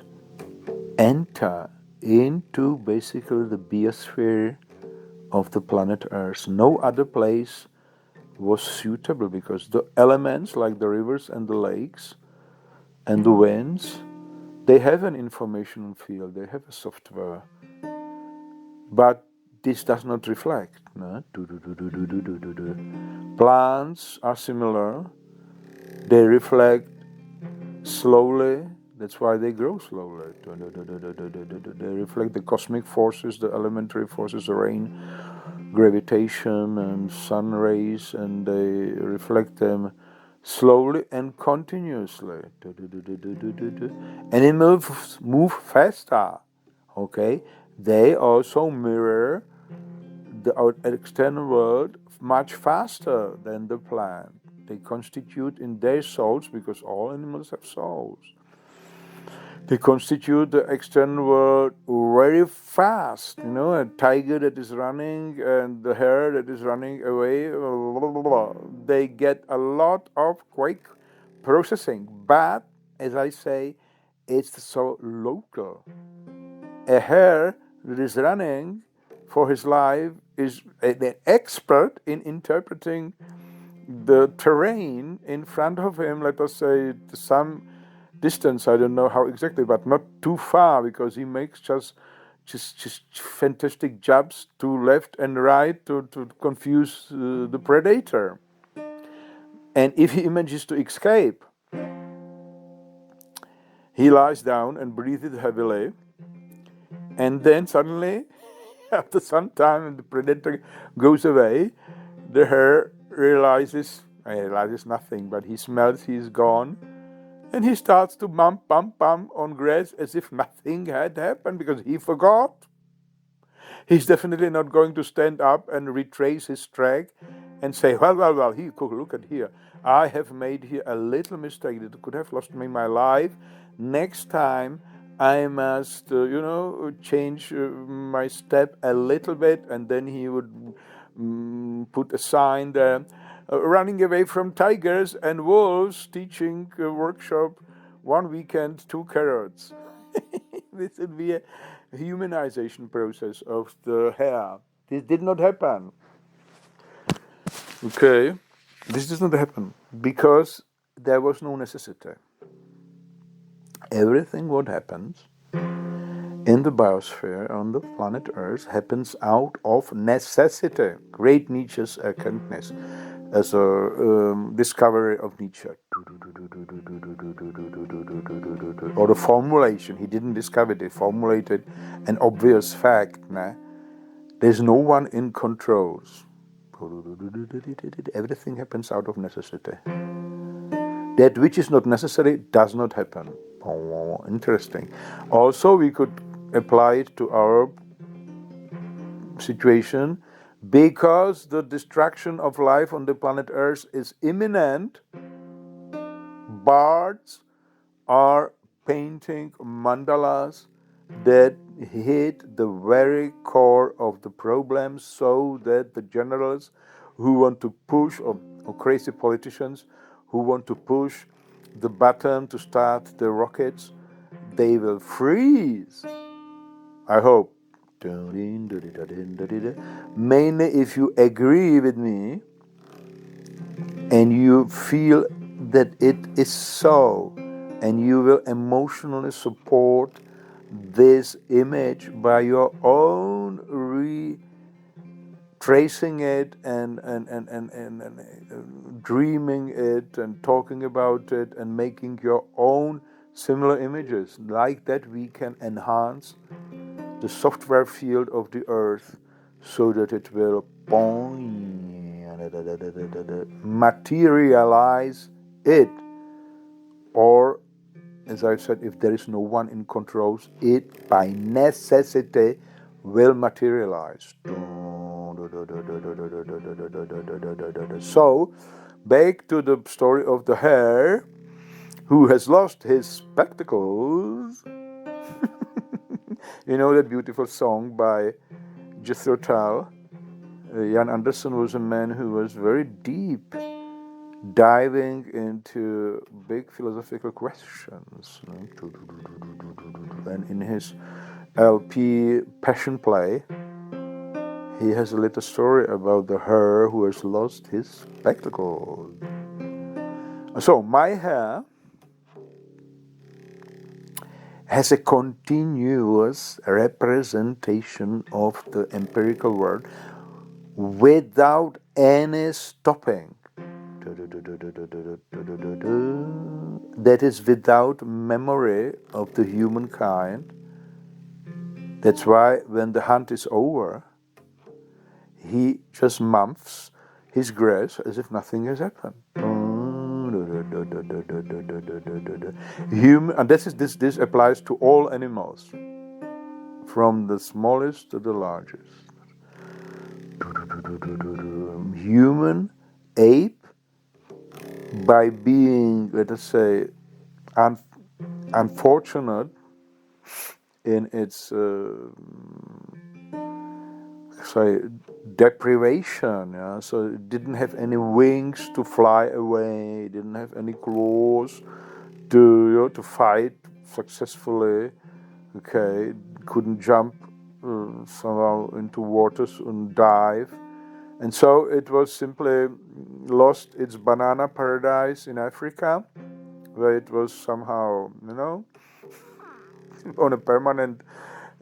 enter into basically the biosphere of the planet Earth. No other place was suitable because the elements like the rivers and the lakes and the winds, they have an information field, they have a software. But this does not reflect. No? Plants are similar. They reflect slowly. That's why they grow slowly. They reflect the cosmic forces, the elementary forces, the rain, gravitation, and sun rays, and they reflect them slowly and continuously. Animals move faster. Okay, they also mirror the external world much faster than the plant. They constitute in their souls, because all animals have souls. They constitute the external world very fast. A tiger that is running and the hare that is running away, they get a lot of quick processing. But, as I say, it's so local. A hare that is running for his life is an expert in interpreting the terrain in front of him, let us say, to some distance, I don't know how exactly, but not too far, because he makes just fantastic jumps to left and right to confuse the predator. And if he manages to escape, he lies down and breathes heavily, and then suddenly, after some time, and the predator goes away, the hare realizes nothing, but he smells he's gone, and he starts to bump on grass as if nothing had happened because he forgot. He's definitely not going to stand up and retrace his track and say, well, look at here. I have made here a little mistake that could have lost me my life. Next time, I must, change my step a little bit. And then he would put a sign there, running away from tigers and wolves, teaching a workshop, 1 weekend, 2 carrots. This would be a humanization process of the hare. This did not happen. Okay, this did not happen because there was no necessity. Everything what happens in the biosphere on the planet Earth happens out of necessity. Great Nietzsche's erkenntnis, as a discovery of Nietzsche, or the formulation. He didn't discover it; he formulated an obvious fact. Nah? There's no one in control. Everything happens out of necessity. That which is not necessary does not happen. Oh, interesting. Also, we could apply it to our situation. Because the destruction of life on the planet Earth is imminent, bards are painting mandalas that hit the very core of the problem, so that the generals who want to push, or crazy politicians who want to push the button to start the rockets, they will freeze. I hope. Mainly if you agree with me and you feel that it is so, and you will emotionally support this image by your own tracing it and dreaming it and talking about it and making your own similar images. Like that, we can enhance the software field of the Earth so that it will materialize it. Or, as I said, if there is no one in control, it by necessity will materialize. So, back to the story of the hare who has lost his spectacles. You know that beautiful song by Jethro Tull? Jan Anderson was a man who was very deep, diving into big philosophical questions. And in his LP Passion Play, he has a little story about the hare who has lost his spectacles. So my hair has a continuous representation of the empirical world without any stopping. That is without memory of the humankind. That's why when the hunt is over, he just mumps his grass as if nothing has happened. And this applies to all animals, from the smallest to the largest. Human ape, by being, let us say, unfortunate in its deprivation. Yeah? So it didn't have any wings to fly away. It didn't have any claws to fight successfully. Okay, couldn't jump somehow into waters and dive, and so it was simply lost its banana paradise in Africa, where it was somehow, on a permanent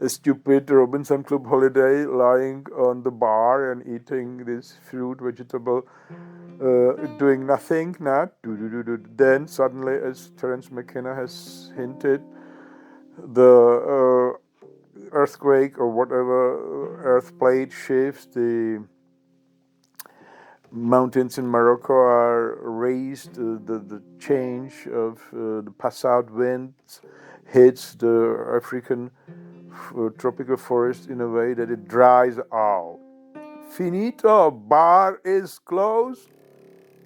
stupid Robinson Club holiday, lying on the bar and eating this fruit, vegetable, doing nothing. Then suddenly, as Terence McKenna has hinted, the earthquake or whatever earth plate shifts, the mountains in Morocco are raised, the change of the passat winds hits the African tropical forest in a way that it dries out. Finito, bar is closed.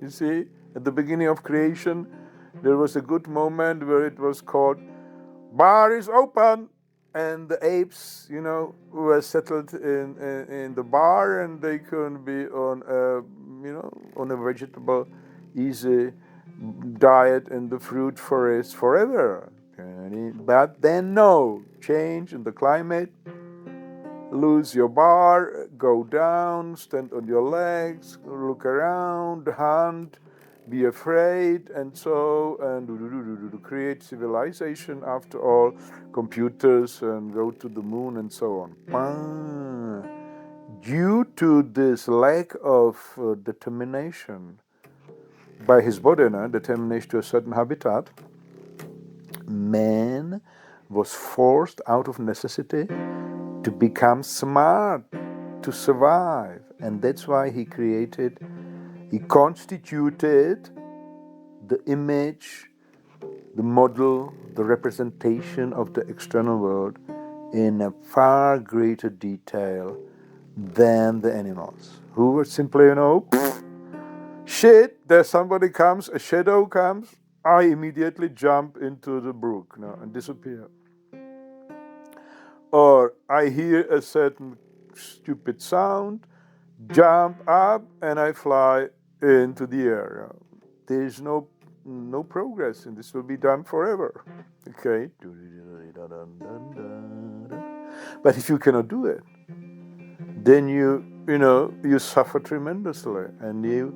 You see, at the beginning of creation, there was a good moment where it was called bar is open, and the apes, were settled in the bar, and they could be on a vegetable, easy diet in the fruit forest forever. But then no, change in the climate, lose your bar, go down, stand on your legs, look around, hunt, be afraid, and create civilization, after all, computers, and go to the moon, and so on. Due to this lack of determination by his body, determination to a certain habitat, man was forced out of necessity to become smart, to survive. And that's why he constituted the image, the model, the representation of the external world in a far greater detail than the animals, who were simply, shit, there's somebody comes, a shadow comes, I immediately jump into the brook and disappear. Or I hear a certain stupid sound, jump up, and I fly into the air. There's no progress, and this will be done forever. Okay? But if you cannot do it, then you suffer tremendously, and you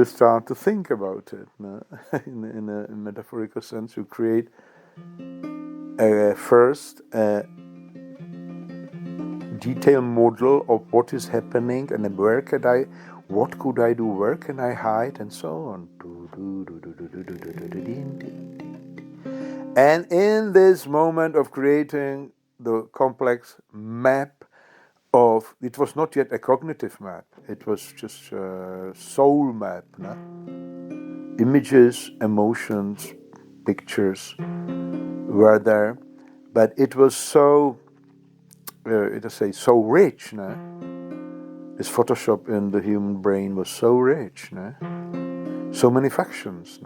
start to think about it. In a metaphorical sense, you create first a detailed model of what is happening, and what could I do, where can I hide, and so on. And in this moment of creating the complex map of, it was not yet a cognitive map, it was just a soul map. Images, emotions, pictures were there, but it was so, so rich. This Photoshop in the human brain was so rich, so many functions,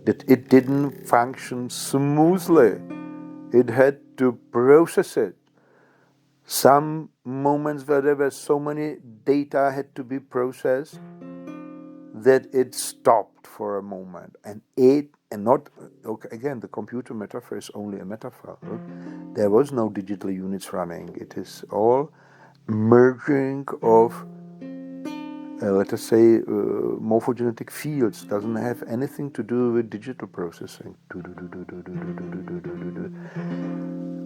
that it didn't function smoothly. It had to process it. Some moments where there were so many data had to be processed that it stopped for a moment, again, the computer metaphor is only a metaphor. Look, there was no digital units running. It is all merging of, let us say, morphogenetic fields. Doesn't have anything to do with digital processing.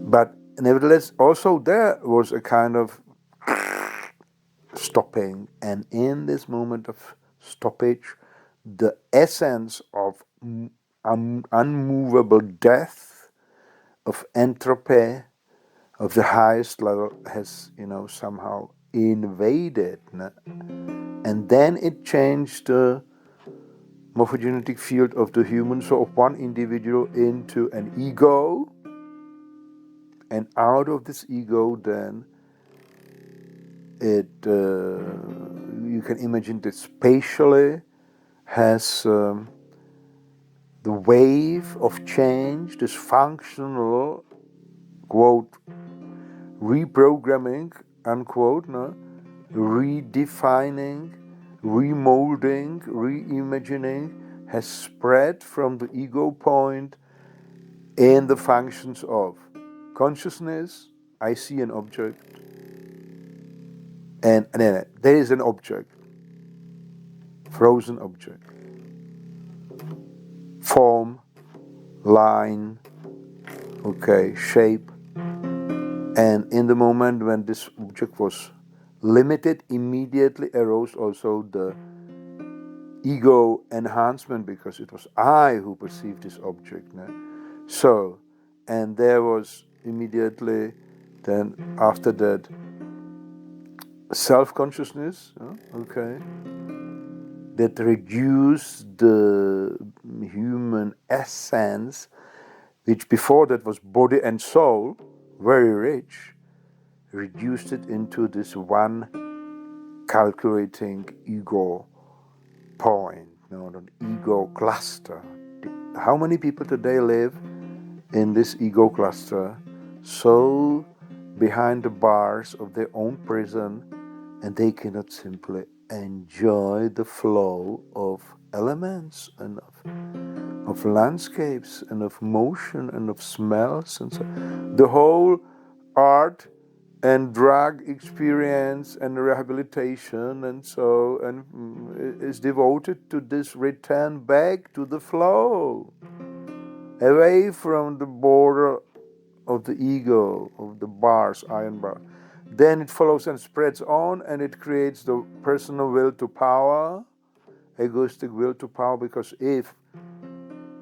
But nevertheless, also there was a kind of stopping, and in this moment of stoppage, the essence of unmovable death, of entropy, of the highest level has, somehow invaded. And then it changed the morphogenetic field of the human, so of one individual into an ego. And out of this ego, then, you can imagine that spatially has the wave of change, this functional, quote, reprogramming unquote, no? Redefining, remolding, reimagining has spread from the ego point in the functions of consciousness. I see an object, and there is an object, frozen object, form, line, okay, shape, and in the moment when this object was limited, immediately arose also the ego enhancement, because it was I who perceived this object. No? So, and there was immediately then after that self-consciousness, okay, that reduced the human essence, which before that was body and soul, very rich, reduced it into this one calculating ego point, an ego cluster. How many people today live in this ego cluster, so behind the bars of their own prison, and they cannot simply enjoy the flow of elements and of landscapes and of motion and of smells and so the whole art and drug experience and rehabilitation and so and is devoted to this return back to the flow, away from the border of the ego, of the bars, iron bar. Then it follows and spreads on, and it creates the personal will to power, egoistic will to power, because if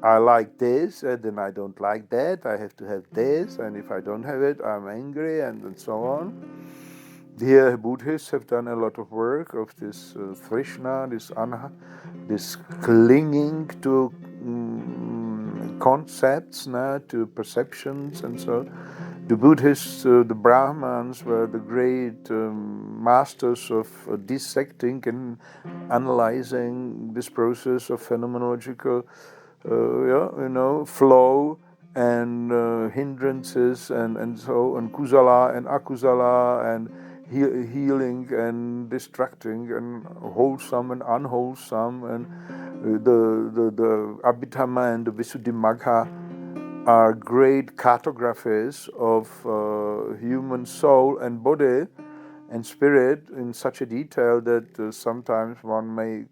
I like this, then I don't like that, I have to have this, and if I don't have it, I'm angry, and so on. Here, Buddhists have done a lot of work of this thrishna, this clinging to concepts, to perceptions, and so. The Buddhists, the Brahmans, were the great masters of dissecting and analyzing this process of phenomenological flow and hindrances and so and kusala and akusala and healing and distracting and wholesome and unwholesome, and the Abhidhamma and the Visuddhimagga are great cartographies of human soul and body and spirit in such a detail that sometimes one may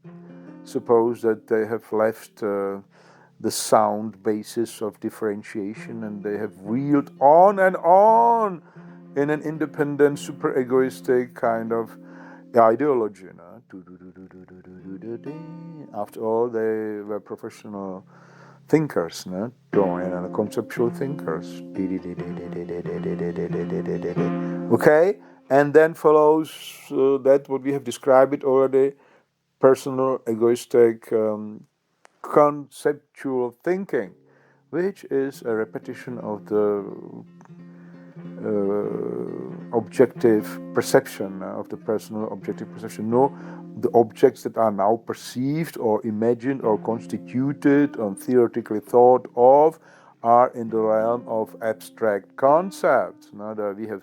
suppose that they have left the sound basis of differentiation, and they have reeled on and on in an independent, super egoistic kind of ideology. After all, they were professional thinkers, conceptual thinkers. Okay, and then follows that what we have described it already, personal, egoistic, conceptual thinking, which is a repetition of the objective perception, of the personal objective perception. No, the objects that are now perceived or imagined or constituted or theoretically thought of are in the realm of abstract concepts. Now that we have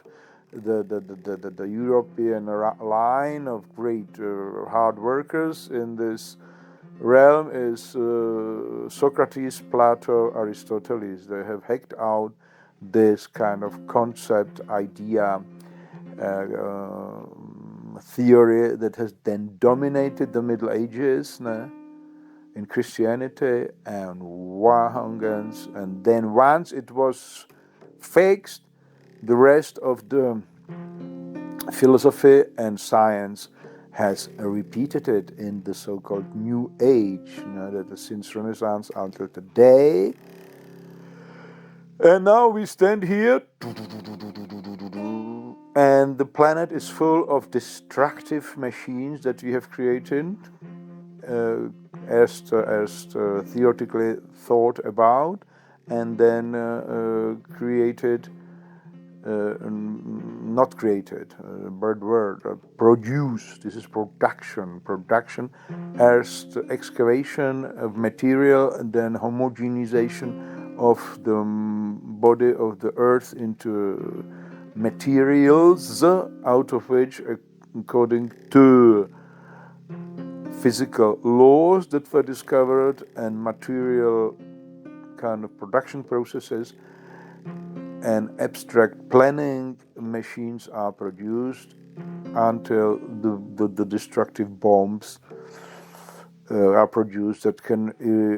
the European line of great hard workers in this realm is Socrates, Plato, Aristoteles. They have hacked out this kind of concept, idea, theory that has then dominated the Middle Ages in Christianity and Wahangans, and then once it was fixed, the rest of the philosophy and science has repeated it in the so-called New Age, that is since Renaissance until today. And now we stand here, and the planet is full of destructive machines that we have created, as theoretically thought about, and then created. Not created, bird word, produce. This is production. Production as the excavation of material and then homogenization of the body of the earth into materials out of which, according to physical laws that were discovered and material kind of production processes and abstract planning machines are produced until the destructive bombs are produced that can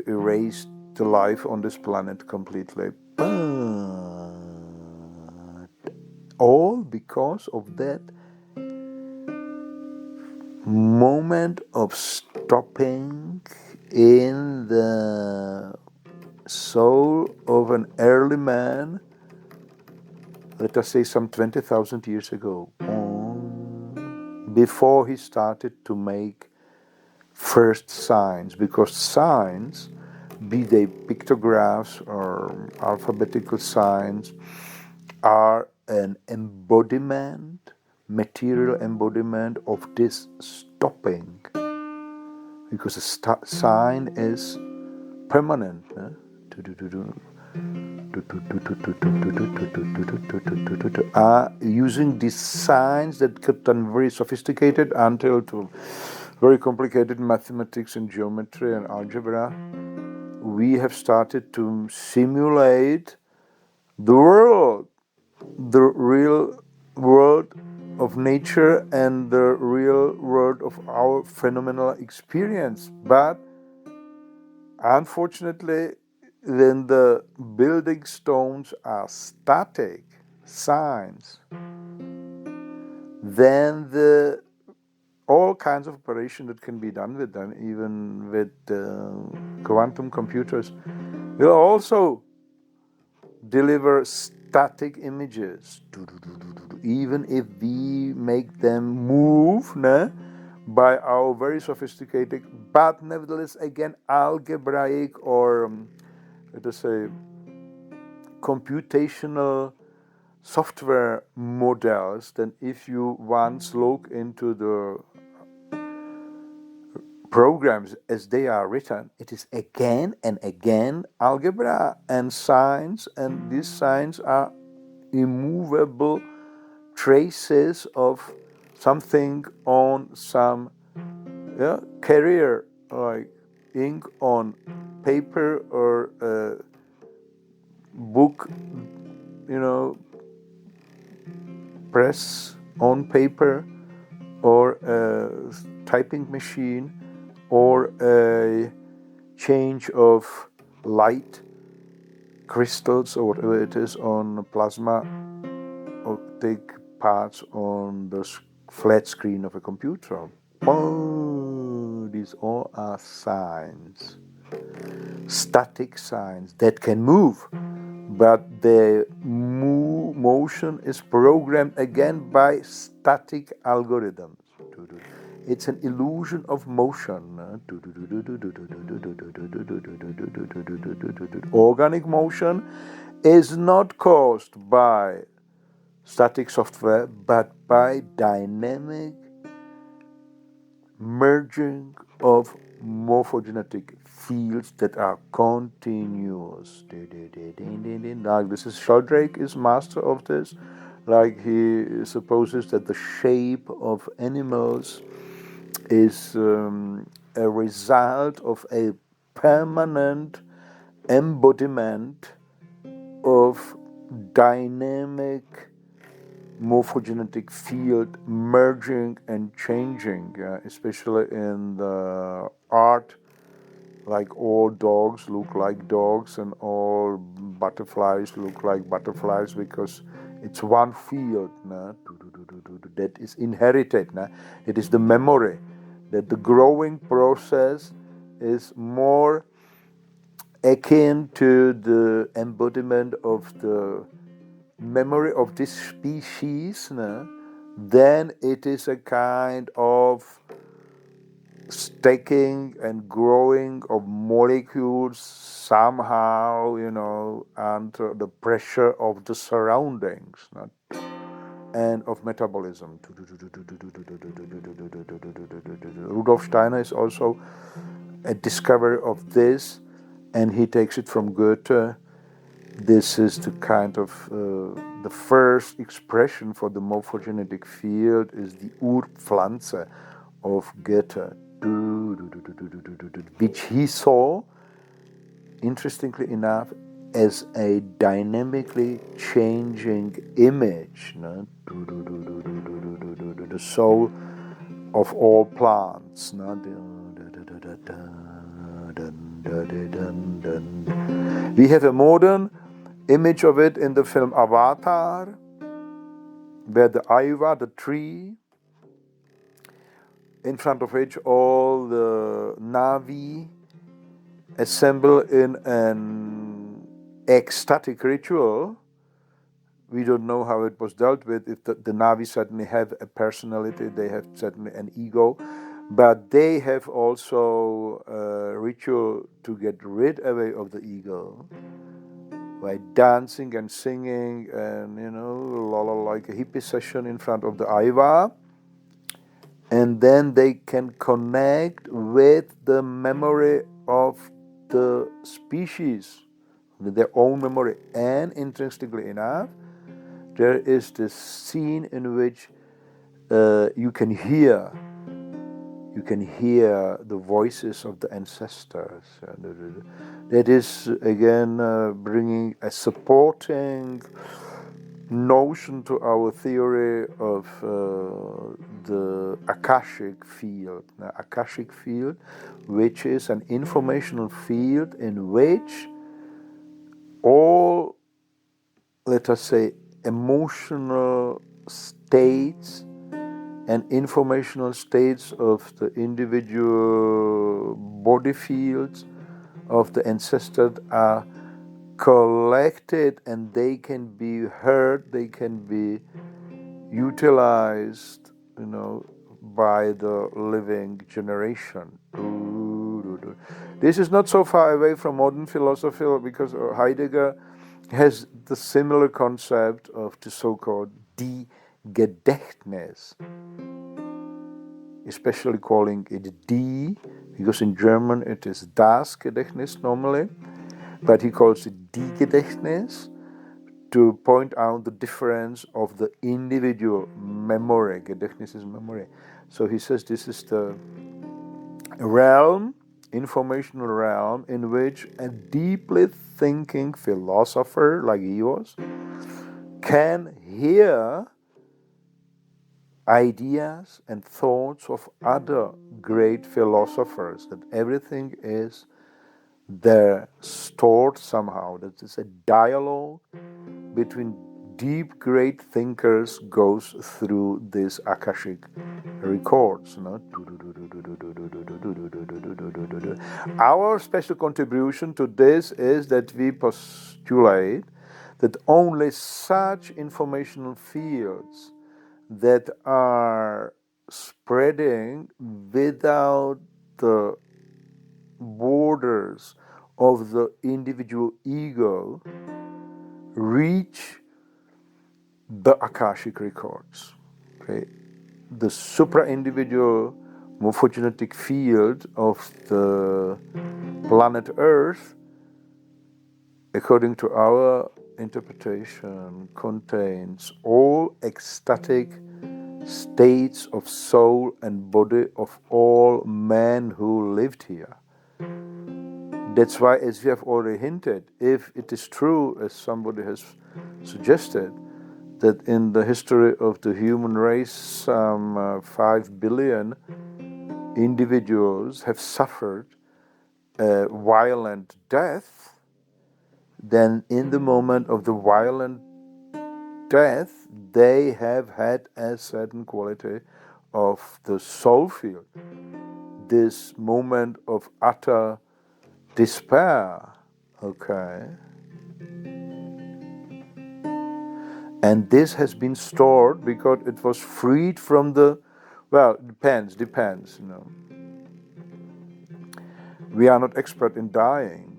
erase the life on this planet completely. But all because of that moment of stopping in the soul of an early man, let us say some 20,000 years ago, before he started to make first signs, because signs, be they pictographs or alphabetical signs, are an embodiment, material embodiment of this stopping, because a sign is permanent. Using these signs that got done very sophisticated until to very complicated mathematics and geometry and algebra, we have started to simulate the world, the real world of nature and the real world of our phenomenal experience. But unfortunately, when the building stones are static signs, then all kinds of operation that can be done with them, even with quantum computers, will also deliver static images, even if we make them move by our very sophisticated, but nevertheless, again, algebraic or let us say computational software models. Then if you once look into the programs as they are written, it is again and again algebra and signs, and these signs are immovable traces of something on some carrier, like ink on paper or a book, press on paper, or a typing machine, or a change of light crystals or whatever it is on plasma optic parts on the flat screen of a computer. These all are signs, static signs that can move, but the motion is programmed again by static algorithms. It's an illusion of motion. Organic motion is not caused by static software, but by dynamic merging of morphogenetic fields that are continuous. Like this is Sheldrake is master of this. Like he supposes that the shape of animals is a result of a permanent embodiment of dynamic morphogenetic field merging and changing, especially in the art, like all dogs look like dogs and all butterflies look like butterflies, because it's one field that is inherited. It is the memory, that the growing process is more akin to the embodiment of the memory of this species, then it is a kind of stacking and growing of molecules somehow, under the pressure of the surroundings and of metabolism. Rudolf Steiner is also a discoverer of this, and he takes it from Goethe. This is the kind of the first expression for the morphogenetic field is the Urpflanze of Goethe, which he saw, interestingly enough, as a dynamically changing image, no? The soul of all plants. No? We have a modern image of it in the film Avatar, where the Aiva, the tree, in front of which all the Navi assemble in an ecstatic ritual. We don't know how it was dealt with. If the Navi certainly have a personality, they have certainly an ego, but they have also a ritual to get rid away of the ego by dancing and singing and, like a hippie session in front of the Aiva. And then they can connect with the memory of the species, with their own memory. And interestingly enough, there is this scene in which you can hear the voices of the ancestors. That is again bringing a supporting notion to our theory of the Akashic field. The Akashic field, which is an informational field in which all, let us say, emotional states and informational states of the individual body fields of the ancestors are collected, and they can be heard, they can be utilized, by the living generation. This is not so far away from modern philosophy, because Heidegger has the similar concept of the so-called Die Gedächtnis, especially calling it Die, because in German it is Das Gedächtnis normally, but he calls it Die Gedächtnis to point out the difference of the individual memory. Gedächtnis is memory. So he says this is the realm, informational realm, in which a deeply thinking philosopher like he was can hear ideas and thoughts of other great philosophers, that everything is there stored somehow, that is a dialogue between deep great thinkers goes through these Akashic records. Our special contribution to this is that we postulate that only such informational fields that are spreading without the borders of the individual ego reach the Akashic records. Okay? The supra-individual morphogenetic field of the planet Earth, according to our interpretation, contains all ecstatic states of soul and body of all men who lived here. That's why, as we have already hinted, if it is true, as somebody has suggested, that in the history of the human race, some 5 billion individuals have suffered a violent death, then in the moment of the violent death, they have had a certain quality of the soul field. This moment of utter despair, okay? And this has been stored because it was freed from the, depends. We are not expert in dying,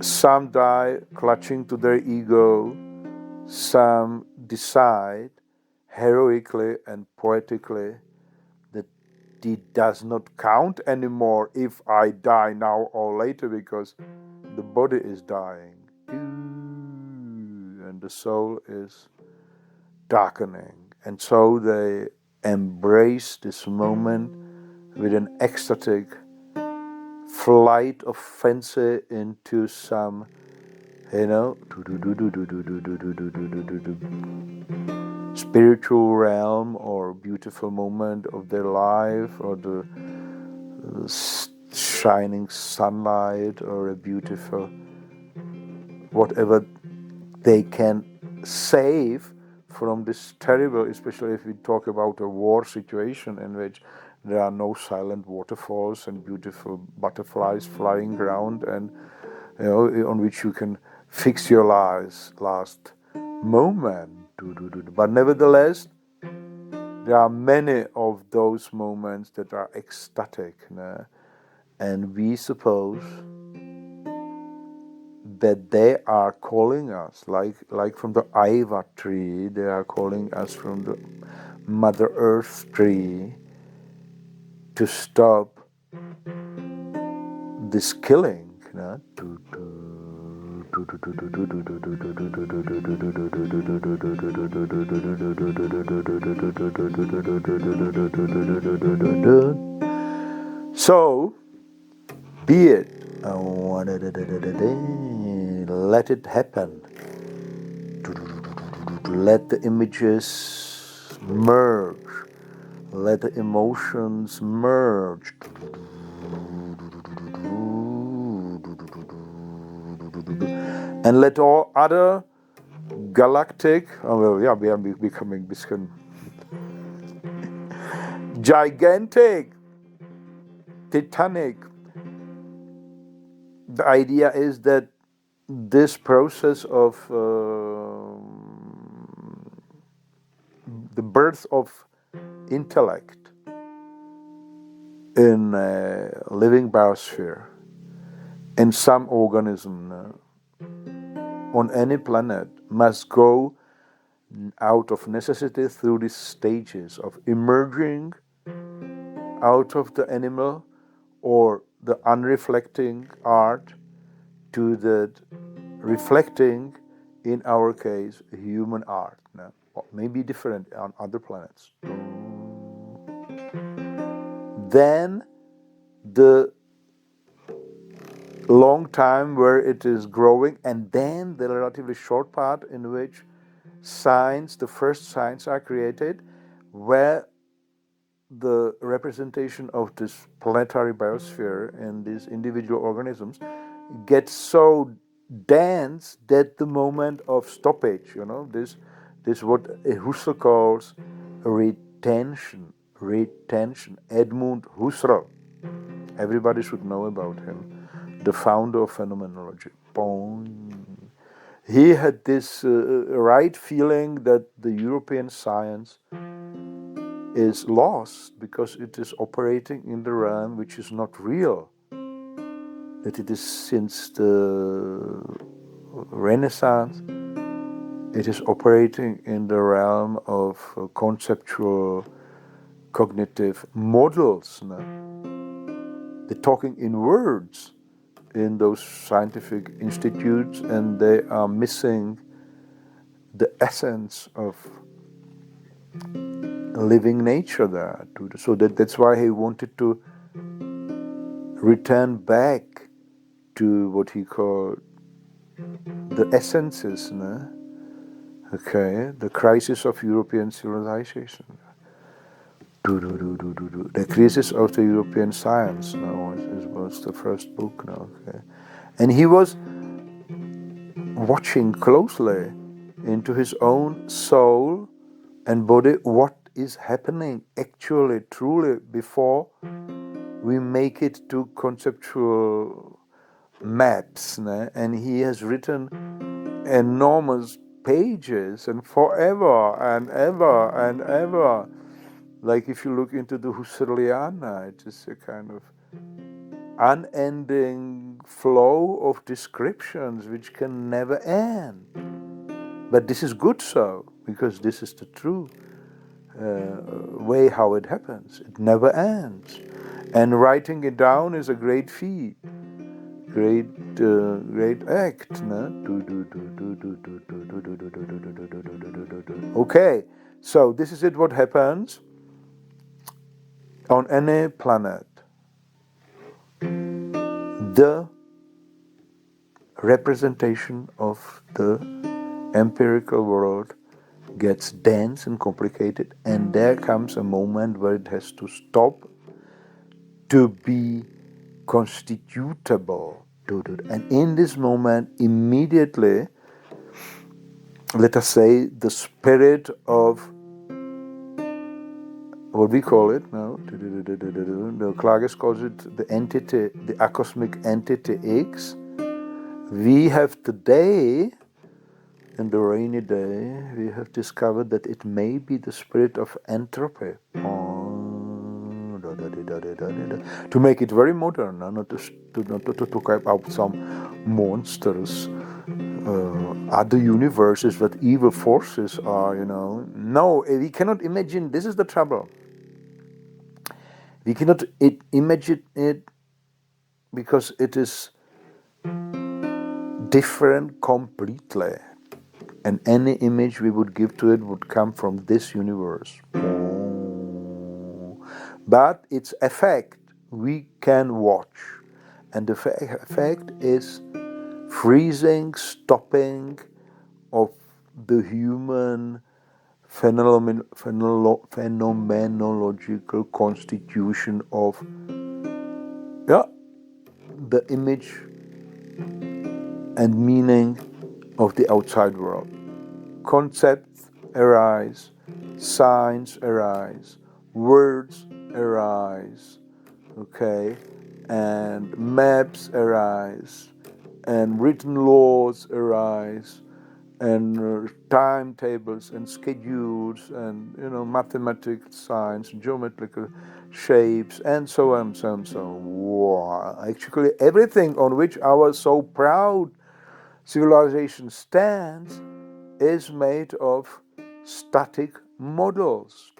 Some die clutching to their ego, some decide heroically and poetically that it does not count anymore if I die now or later, because the body is dying, and the soul is darkening. And so they embrace this moment with an ecstatic flight of fancy into some, spiritual realm or beautiful moment of their life, or the shining sunlight, or a beautiful whatever they can save from this terrible, especially if we talk about a war situation in which there are no silent waterfalls and beautiful butterflies flying around, and on which you can fix your last moment. But nevertheless, there are many of those moments that are ecstatic, and we suppose that they are calling us, like from the Aiva tree, they are calling us from the Mother Earth tree to stop this killing. So, be it. Let it happen. Let the images merge. Let the emotions merge. And let all other galactic, we are becoming gigantic, titanic. The idea is that this process of the birth of intellect in a living biosphere, in some organism, on any planet, must go out of necessity through these stages of emerging out of the animal or the unreflecting art to the reflecting, in our case, human art. Maybe different on other planets. Then the long time where it is growing, and then the relatively short part in which the first signs are created, where the representation of this planetary biosphere and these individual organisms gets so dense that the moment of stoppage, this what Husserl calls retention. Edmund Husserl, everybody should know about him, the founder of Phenomenology. He had this right feeling that the European science is lost because it is operating in the realm which is not real. That it is since the Renaissance, it is operating in the realm of conceptual, cognitive models. They're talking in words in those scientific institutes, and they are missing the essence of living nature there. So that's why he wanted to return back to what he called the essences, the crisis of European civilization, the crisis of the European science. Was the first book. And he was watching closely into his own soul and body, what is happening actually, truly, before we make it to conceptual maps. And he has written enormous pages, and forever and ever and ever. Like if you look into the Husserliana, it is a kind of unending flow of descriptions which can never end. But this is good so, because this is the true way how it happens. It never ends. And writing it down is a great feat. great act. No? Okay, so this is it. What happens on any planet? The representation of the empirical world gets dense and complicated, and there comes a moment where it has to stop to be constitutable. And in this moment, immediately, let us say, the spirit of what we call it now, the Klages calls it the entity, the acosmic entity X. We have today, in the rainy day, we have discovered that it may be the spirit of entropy. To make it very modern, not to talk about some monsters, other universes that evil forces are, No, we cannot imagine. This is the trouble. We cannot imagine it because it is different completely. And any image we would give to it would come from this universe. But its effect we can watch. And the effect is freezing, stopping of the human phenomenological constitution of the image and meaning of the outside world. Concepts arise, signs arise, words arise, okay, and maps arise, and written laws arise, and timetables and schedules, and mathematical signs, geometrical shapes, and so on, so on, so on. Wow. Actually, everything on which our so proud civilization stands is made of static models,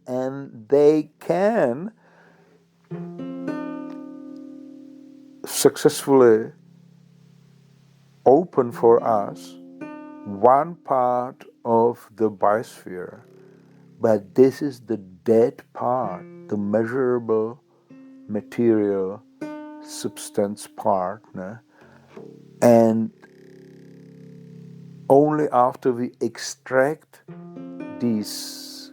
and they can successfully open for us one part of the biosphere, but this is the dead part, the measurable material substance part, and only after we extract these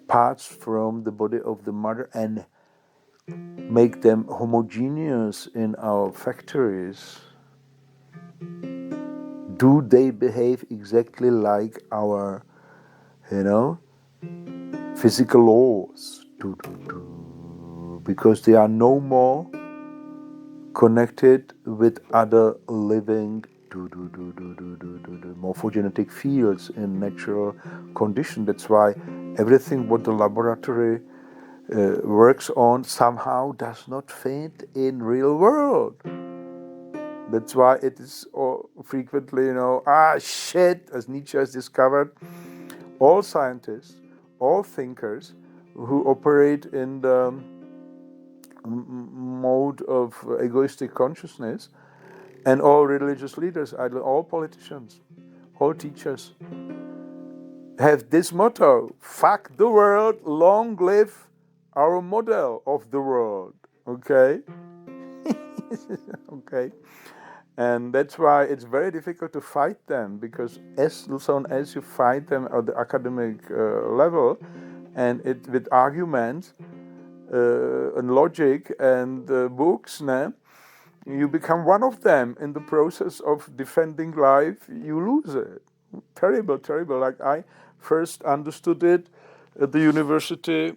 parts from the body of the mother and make them homogeneous in our factories, do they behave exactly like our, physical laws? Because they are no more connected with other living morphogenetic fields in natural condition. That's why everything what the laboratory works on somehow does not fit in real world. That's why it is frequently, shit, as Nietzsche has discovered. All scientists, all thinkers who operate in the mode of egoistic consciousness, and all religious leaders, all politicians, all teachers, have this motto: fuck the world, long live our model of the world. Okay? Okay. And that's why it's very difficult to fight them, because as soon as you fight them at the academic level, and it with arguments and logic and books, you become one of them. In the process of defending life, you lose it. Terrible, terrible. Like I first understood it at the university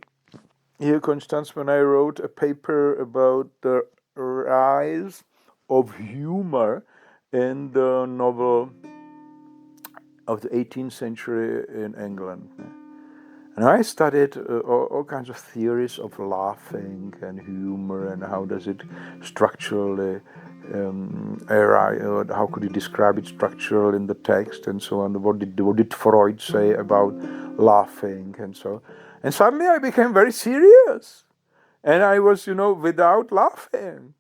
here, Constance, when I wrote a paper about the rise of humor in the novel of the 18th century in England. And I studied all kinds of theories of laughing and humor, and how does it structurally how could you describe it structural in the text and so on. What did Freud say about laughing and so. And suddenly I became very serious, and I was, without laughing.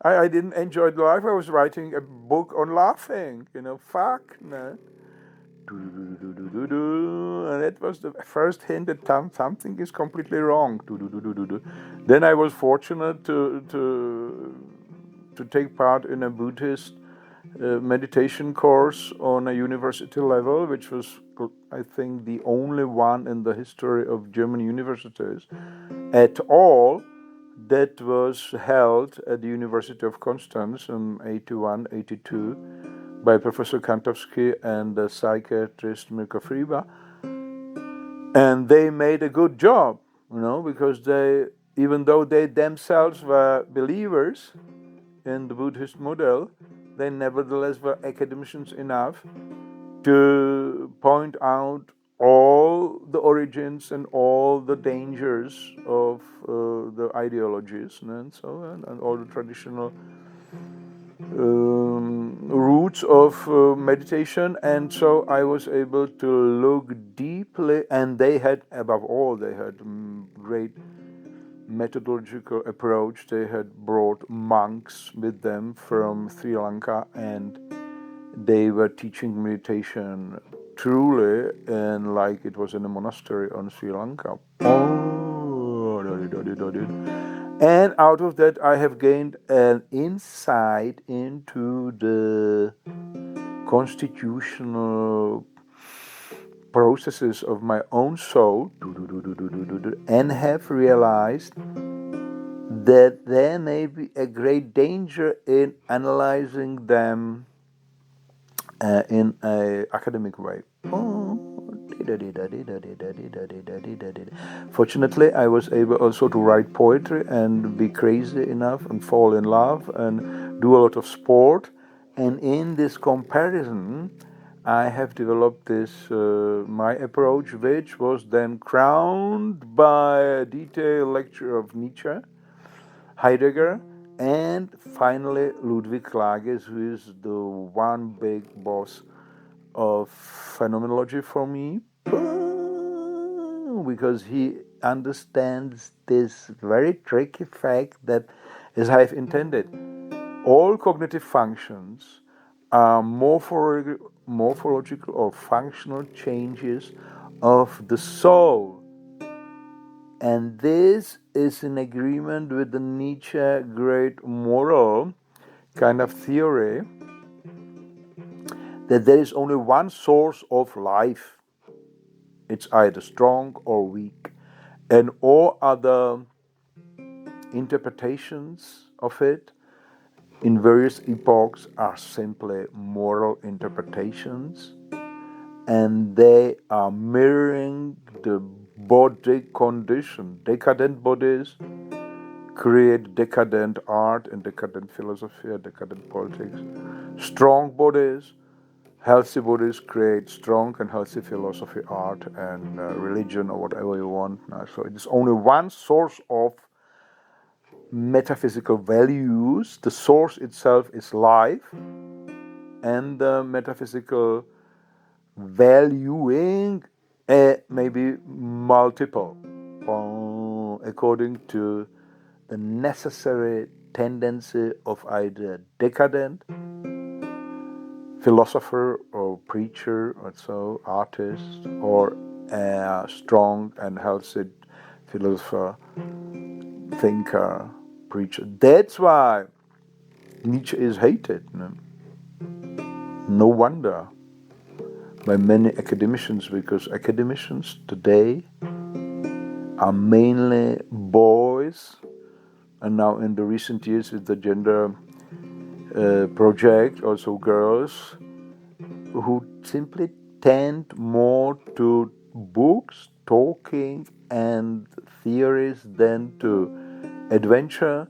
I didn't enjoy life. I was writing a book on laughing. Fuck, no. And that was the first hint that something is completely wrong. Then I was fortunate to take part in a Buddhist meditation course on a university level, which was, I think, the only one in the history of German universities at all that was held at the University of Constance in 81, 82 by Professor Kantowski and the psychiatrist Mirko Friba. And they made a good job, because even though they themselves were believers in the Buddhist model, they nevertheless were academicians enough to point out all the origins and all the dangers of the ideologies and so on, and all the traditional roots of meditation. And so I was able to look deeply, and they had, above all, they had great methodological approach. They had brought monks with them from Sri Lanka, and they were teaching meditation truly, and like it was in a monastery on Sri Lanka. And out of that, I have gained an insight into the constitutional processes of my own soul, and have realized that there may be a great danger in analyzing them in an academic way. Fortunately, I was able also to write poetry and be crazy enough and fall in love and do a lot of sport. And in this comparison, I have developed this my approach, which was then crowned by a detailed lecture of Nietzsche, Heidegger, and finally Ludwig Klages, who is the one big boss of phenomenology for me, because he understands this very tricky fact that, as I've intended, all cognitive functions are morphological or functional changes of the soul. And this is in agreement with the Nietzsche great moral kind of theory, that there is only one source of life. It's either strong or weak. And all other interpretations of it in various epochs are simply moral interpretations, and they are mirroring the body condition. Decadent bodies create decadent art and decadent philosophy and decadent politics. Strong bodies, healthy bodies create strong and healthy philosophy, art, and religion, or whatever you want. So it is only one source of metaphysical values. The source itself is life, and the metaphysical valuing may be multiple according to the necessary tendency of either decadent philosopher or preacher or so, artist, or a strong and healthy philosopher, thinker, preacher. That's why Nietzsche is hated. No wonder by many academicians, because academicians today are mainly boys, and now in the recent years with the gender project, also girls, who simply tend more to books, talking, and theories than to adventure,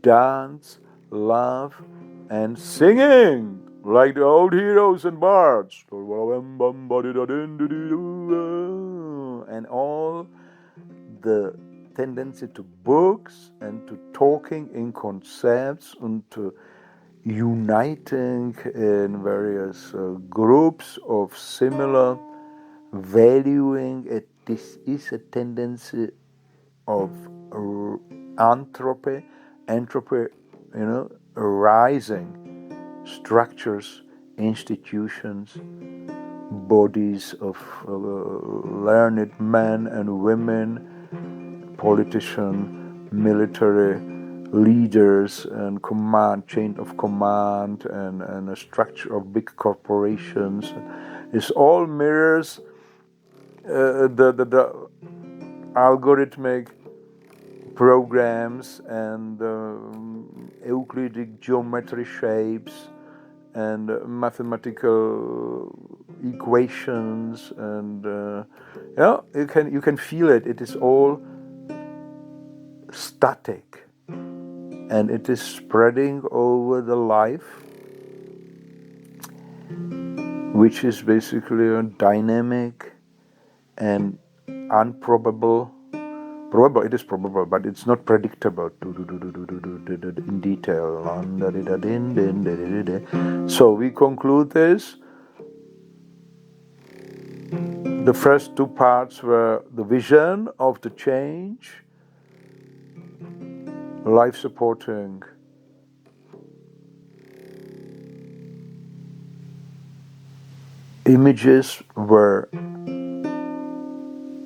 dance, love, and singing, like the old heroes and bards, and all the tendency to books and to talking in concepts and to uniting in various groups of similar valuing. This is a tendency of entropy, rising structures, institutions, bodies of learned men and women, politician, military leaders, and chain of command, and a structure of big corporations. It all mirrors the algorithmic programs and Euclidic geometry shapes and mathematical equations, and you can feel it. It is all static, and it is spreading over the life, which is basically a dynamic and unprobable. Probable, it is probable, but it's not predictable in detail. So we conclude this. The first two parts were the vision of the change, life supporting images were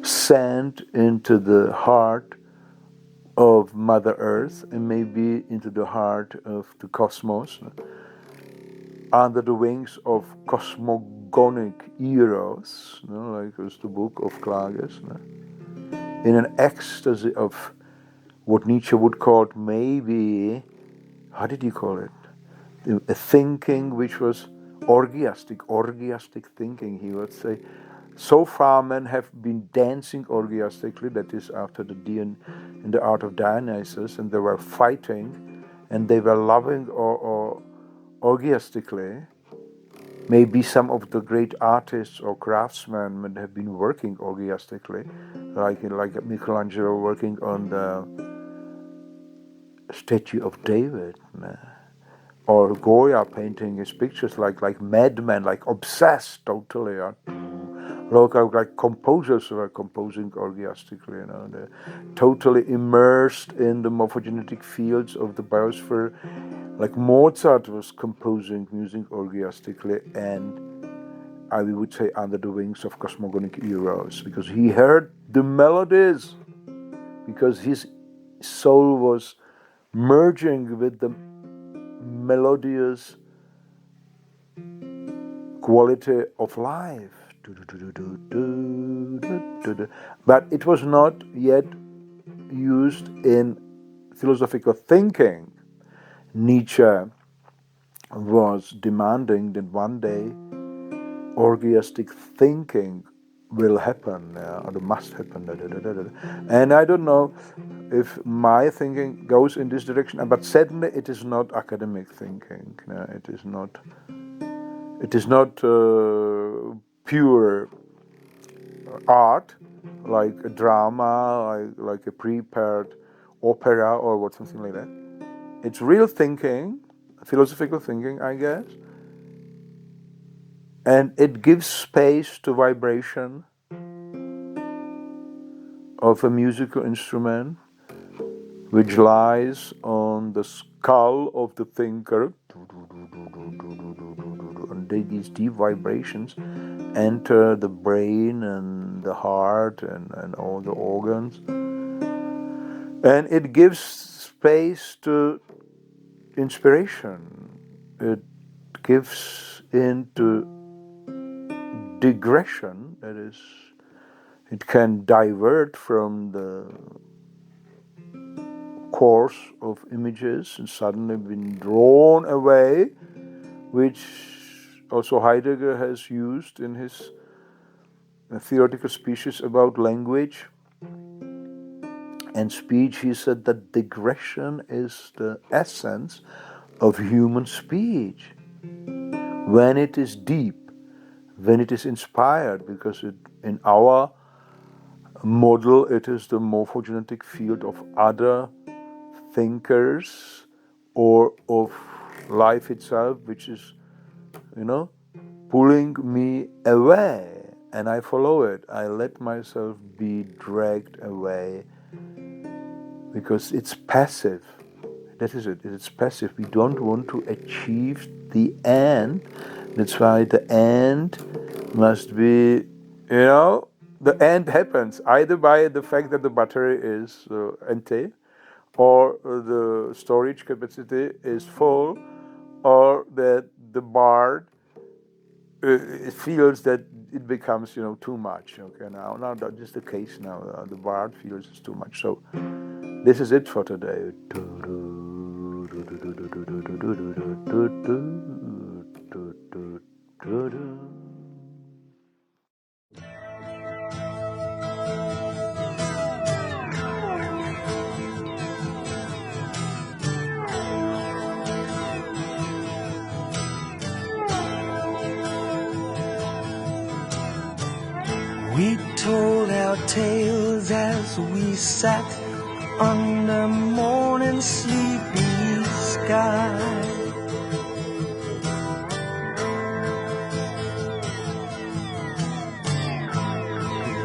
sent into the heart of Mother Earth and maybe into the heart of the cosmos under the wings of Cosmogonic Eros, like was the book of Klages, in an ecstasy of what Nietzsche would call maybe, how did he call it? A thinking which was orgiastic thinking, he would say. So far men have been dancing orgiastically, that is after in the art of Dionysus, and they were fighting, and they were loving or orgiastically. Maybe some of the great artists or craftsmen have been working orgiastically, like Michelangelo working on the statue of David, or Goya painting his pictures like madmen, like obsessed totally. Like composers were composing orgiastically, they're totally immersed in the morphogenetic fields of the biosphere. Like Mozart was composing music orgiastically, and I would say under the wings of Cosmogonic Eros, because he heard the melodies, because his soul was merging with the melodious quality of life. But it was not yet used in philosophical thinking. Nietzsche was demanding that one day orgiastic thinking will happen, or must happen. And I don't know if my thinking goes in this direction, but certainly it is not academic thinking. It is not pure art, like a drama, like a prepared opera or something like that. It's real thinking, philosophical thinking, I guess. And it gives space to vibration of a musical instrument which lies on the skull of the thinker. And these deep vibrations enter the brain and the heart and all the organs. And it gives space to inspiration. It gives into digression, that is, it can divert from the course of images and suddenly been drawn away, which also Heidegger has used in his theoretical speeches about language and speech. He said that digression is the essence of human speech when it is deep, when it is inspired, because in our model it is the morphogenetic field of other thinkers or of life itself, which is, pulling me away, and I follow it. I let myself be dragged away because it's passive. That is it. It's passive. We don't want to achieve the end. That's why the end must be, the end happens either by the fact that the battery is empty, or the storage capacity is full, or that the bard it feels that it becomes too much. Okay, now that is the case now. The bard feels it's too much. So this is it for today. We told our tales as we sat under morning sleepy sky.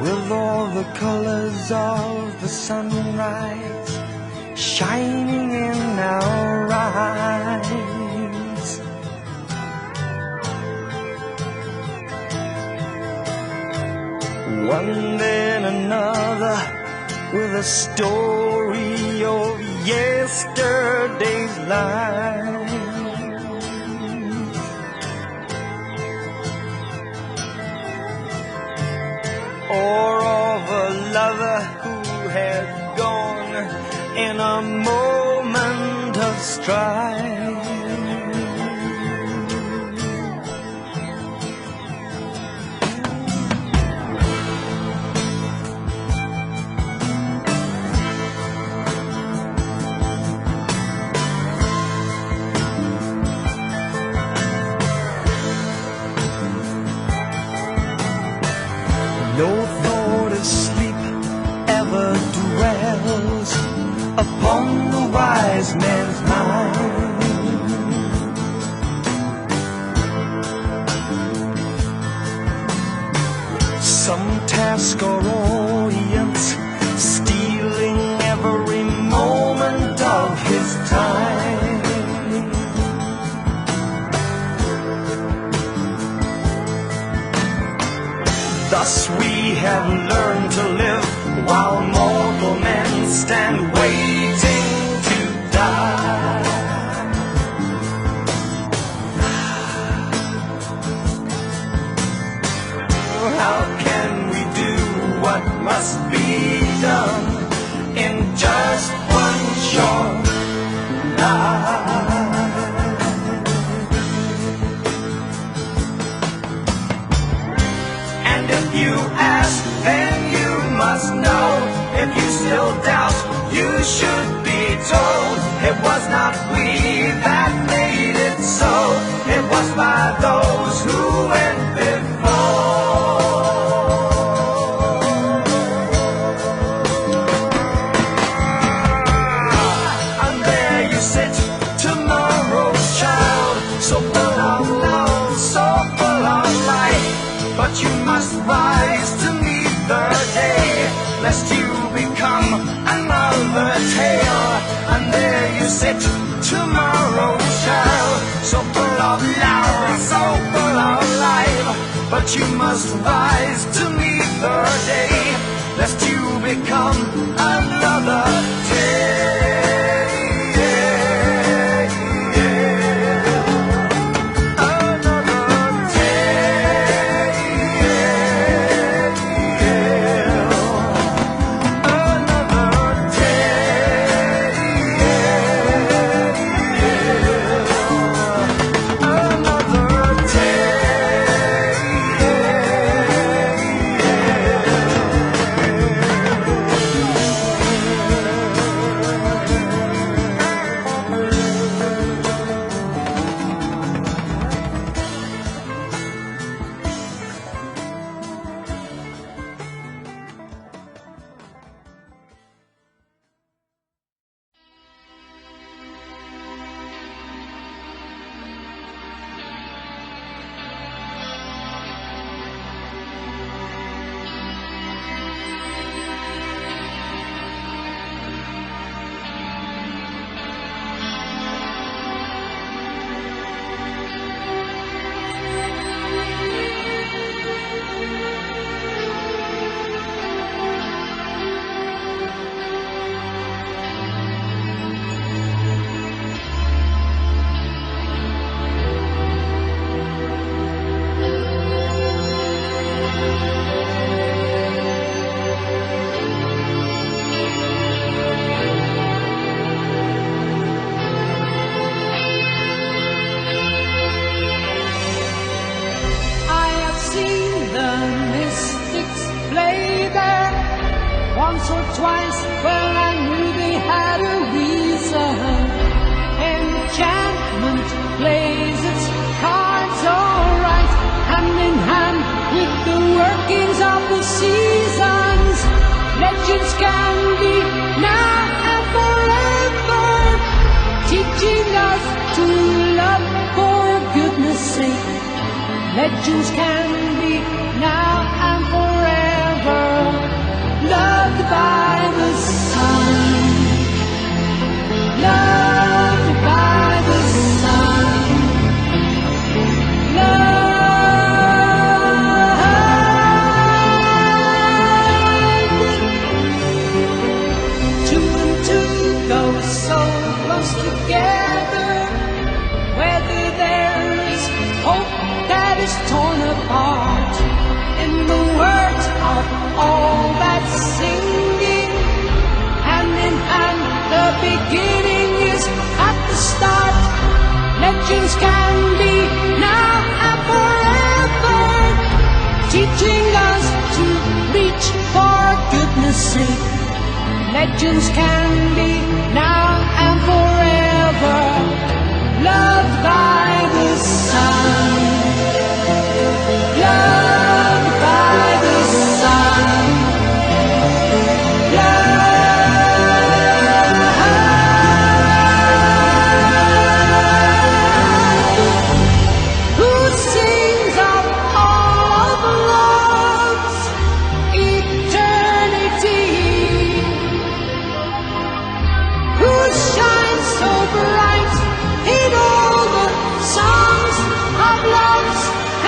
With all the colors of the sunrise shining in our eyes. One then another with a story of yesterday's life. Or of a lover who had gone in a moment of strife. No thought of sleep ever dwells upon the wise man's mind. Some task or audience stealing every moment of his time. Thus we have learned to live while mortal men stand waiting to die. How can we do what must be done in just one short night? And if you ask, then you must know. If you still doubt, you should be told. It was not we that made it so. It was by those who went before. And there you sit, tomorrow's child, so full of love, so full of light. But you must rise to meet the day, lest you become another tale. And there you sit, tomorrow's child, so full of love, so full of life. But you must rise to meet the day, lest you become another tale. once or twice, well, I knew they had a reason. Enchantment plays its cards alright, hand in hand with the workings of the seasons. Legends can be now and forever, teaching us to love for goodness sake. Legends can be now and forever, loved by the sun, loved by the sun, loved. Two and two go so close together, whether there is hope that is torn apart. In the words of all that singing, hand in hand, the beginning is at the start. Legends can be now and forever, teaching us to reach for goodness sake. Legends can be now and forever, loved by the sun, loved by the sun, loved. Who sings of all of love's eternity? Who shines so bright in all the songs of love's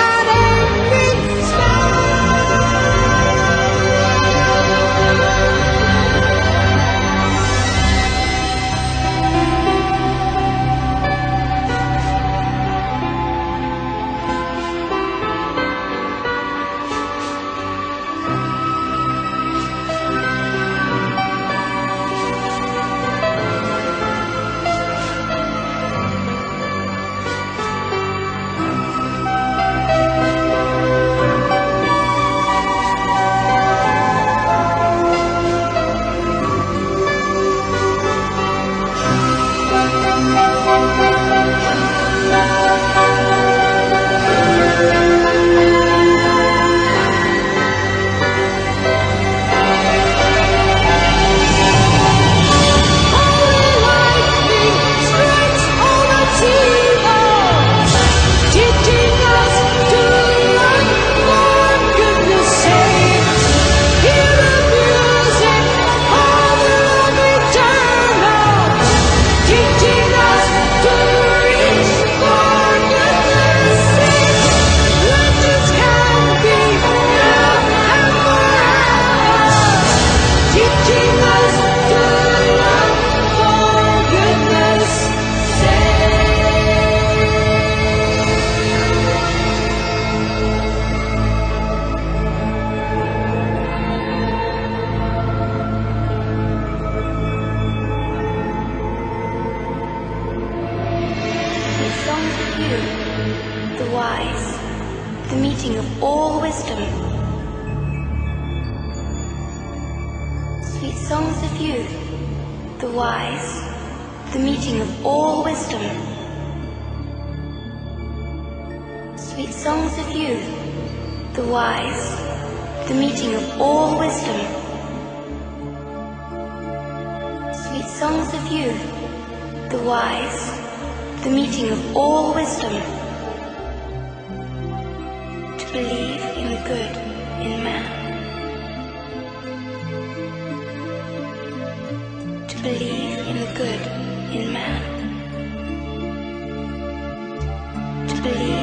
unending believe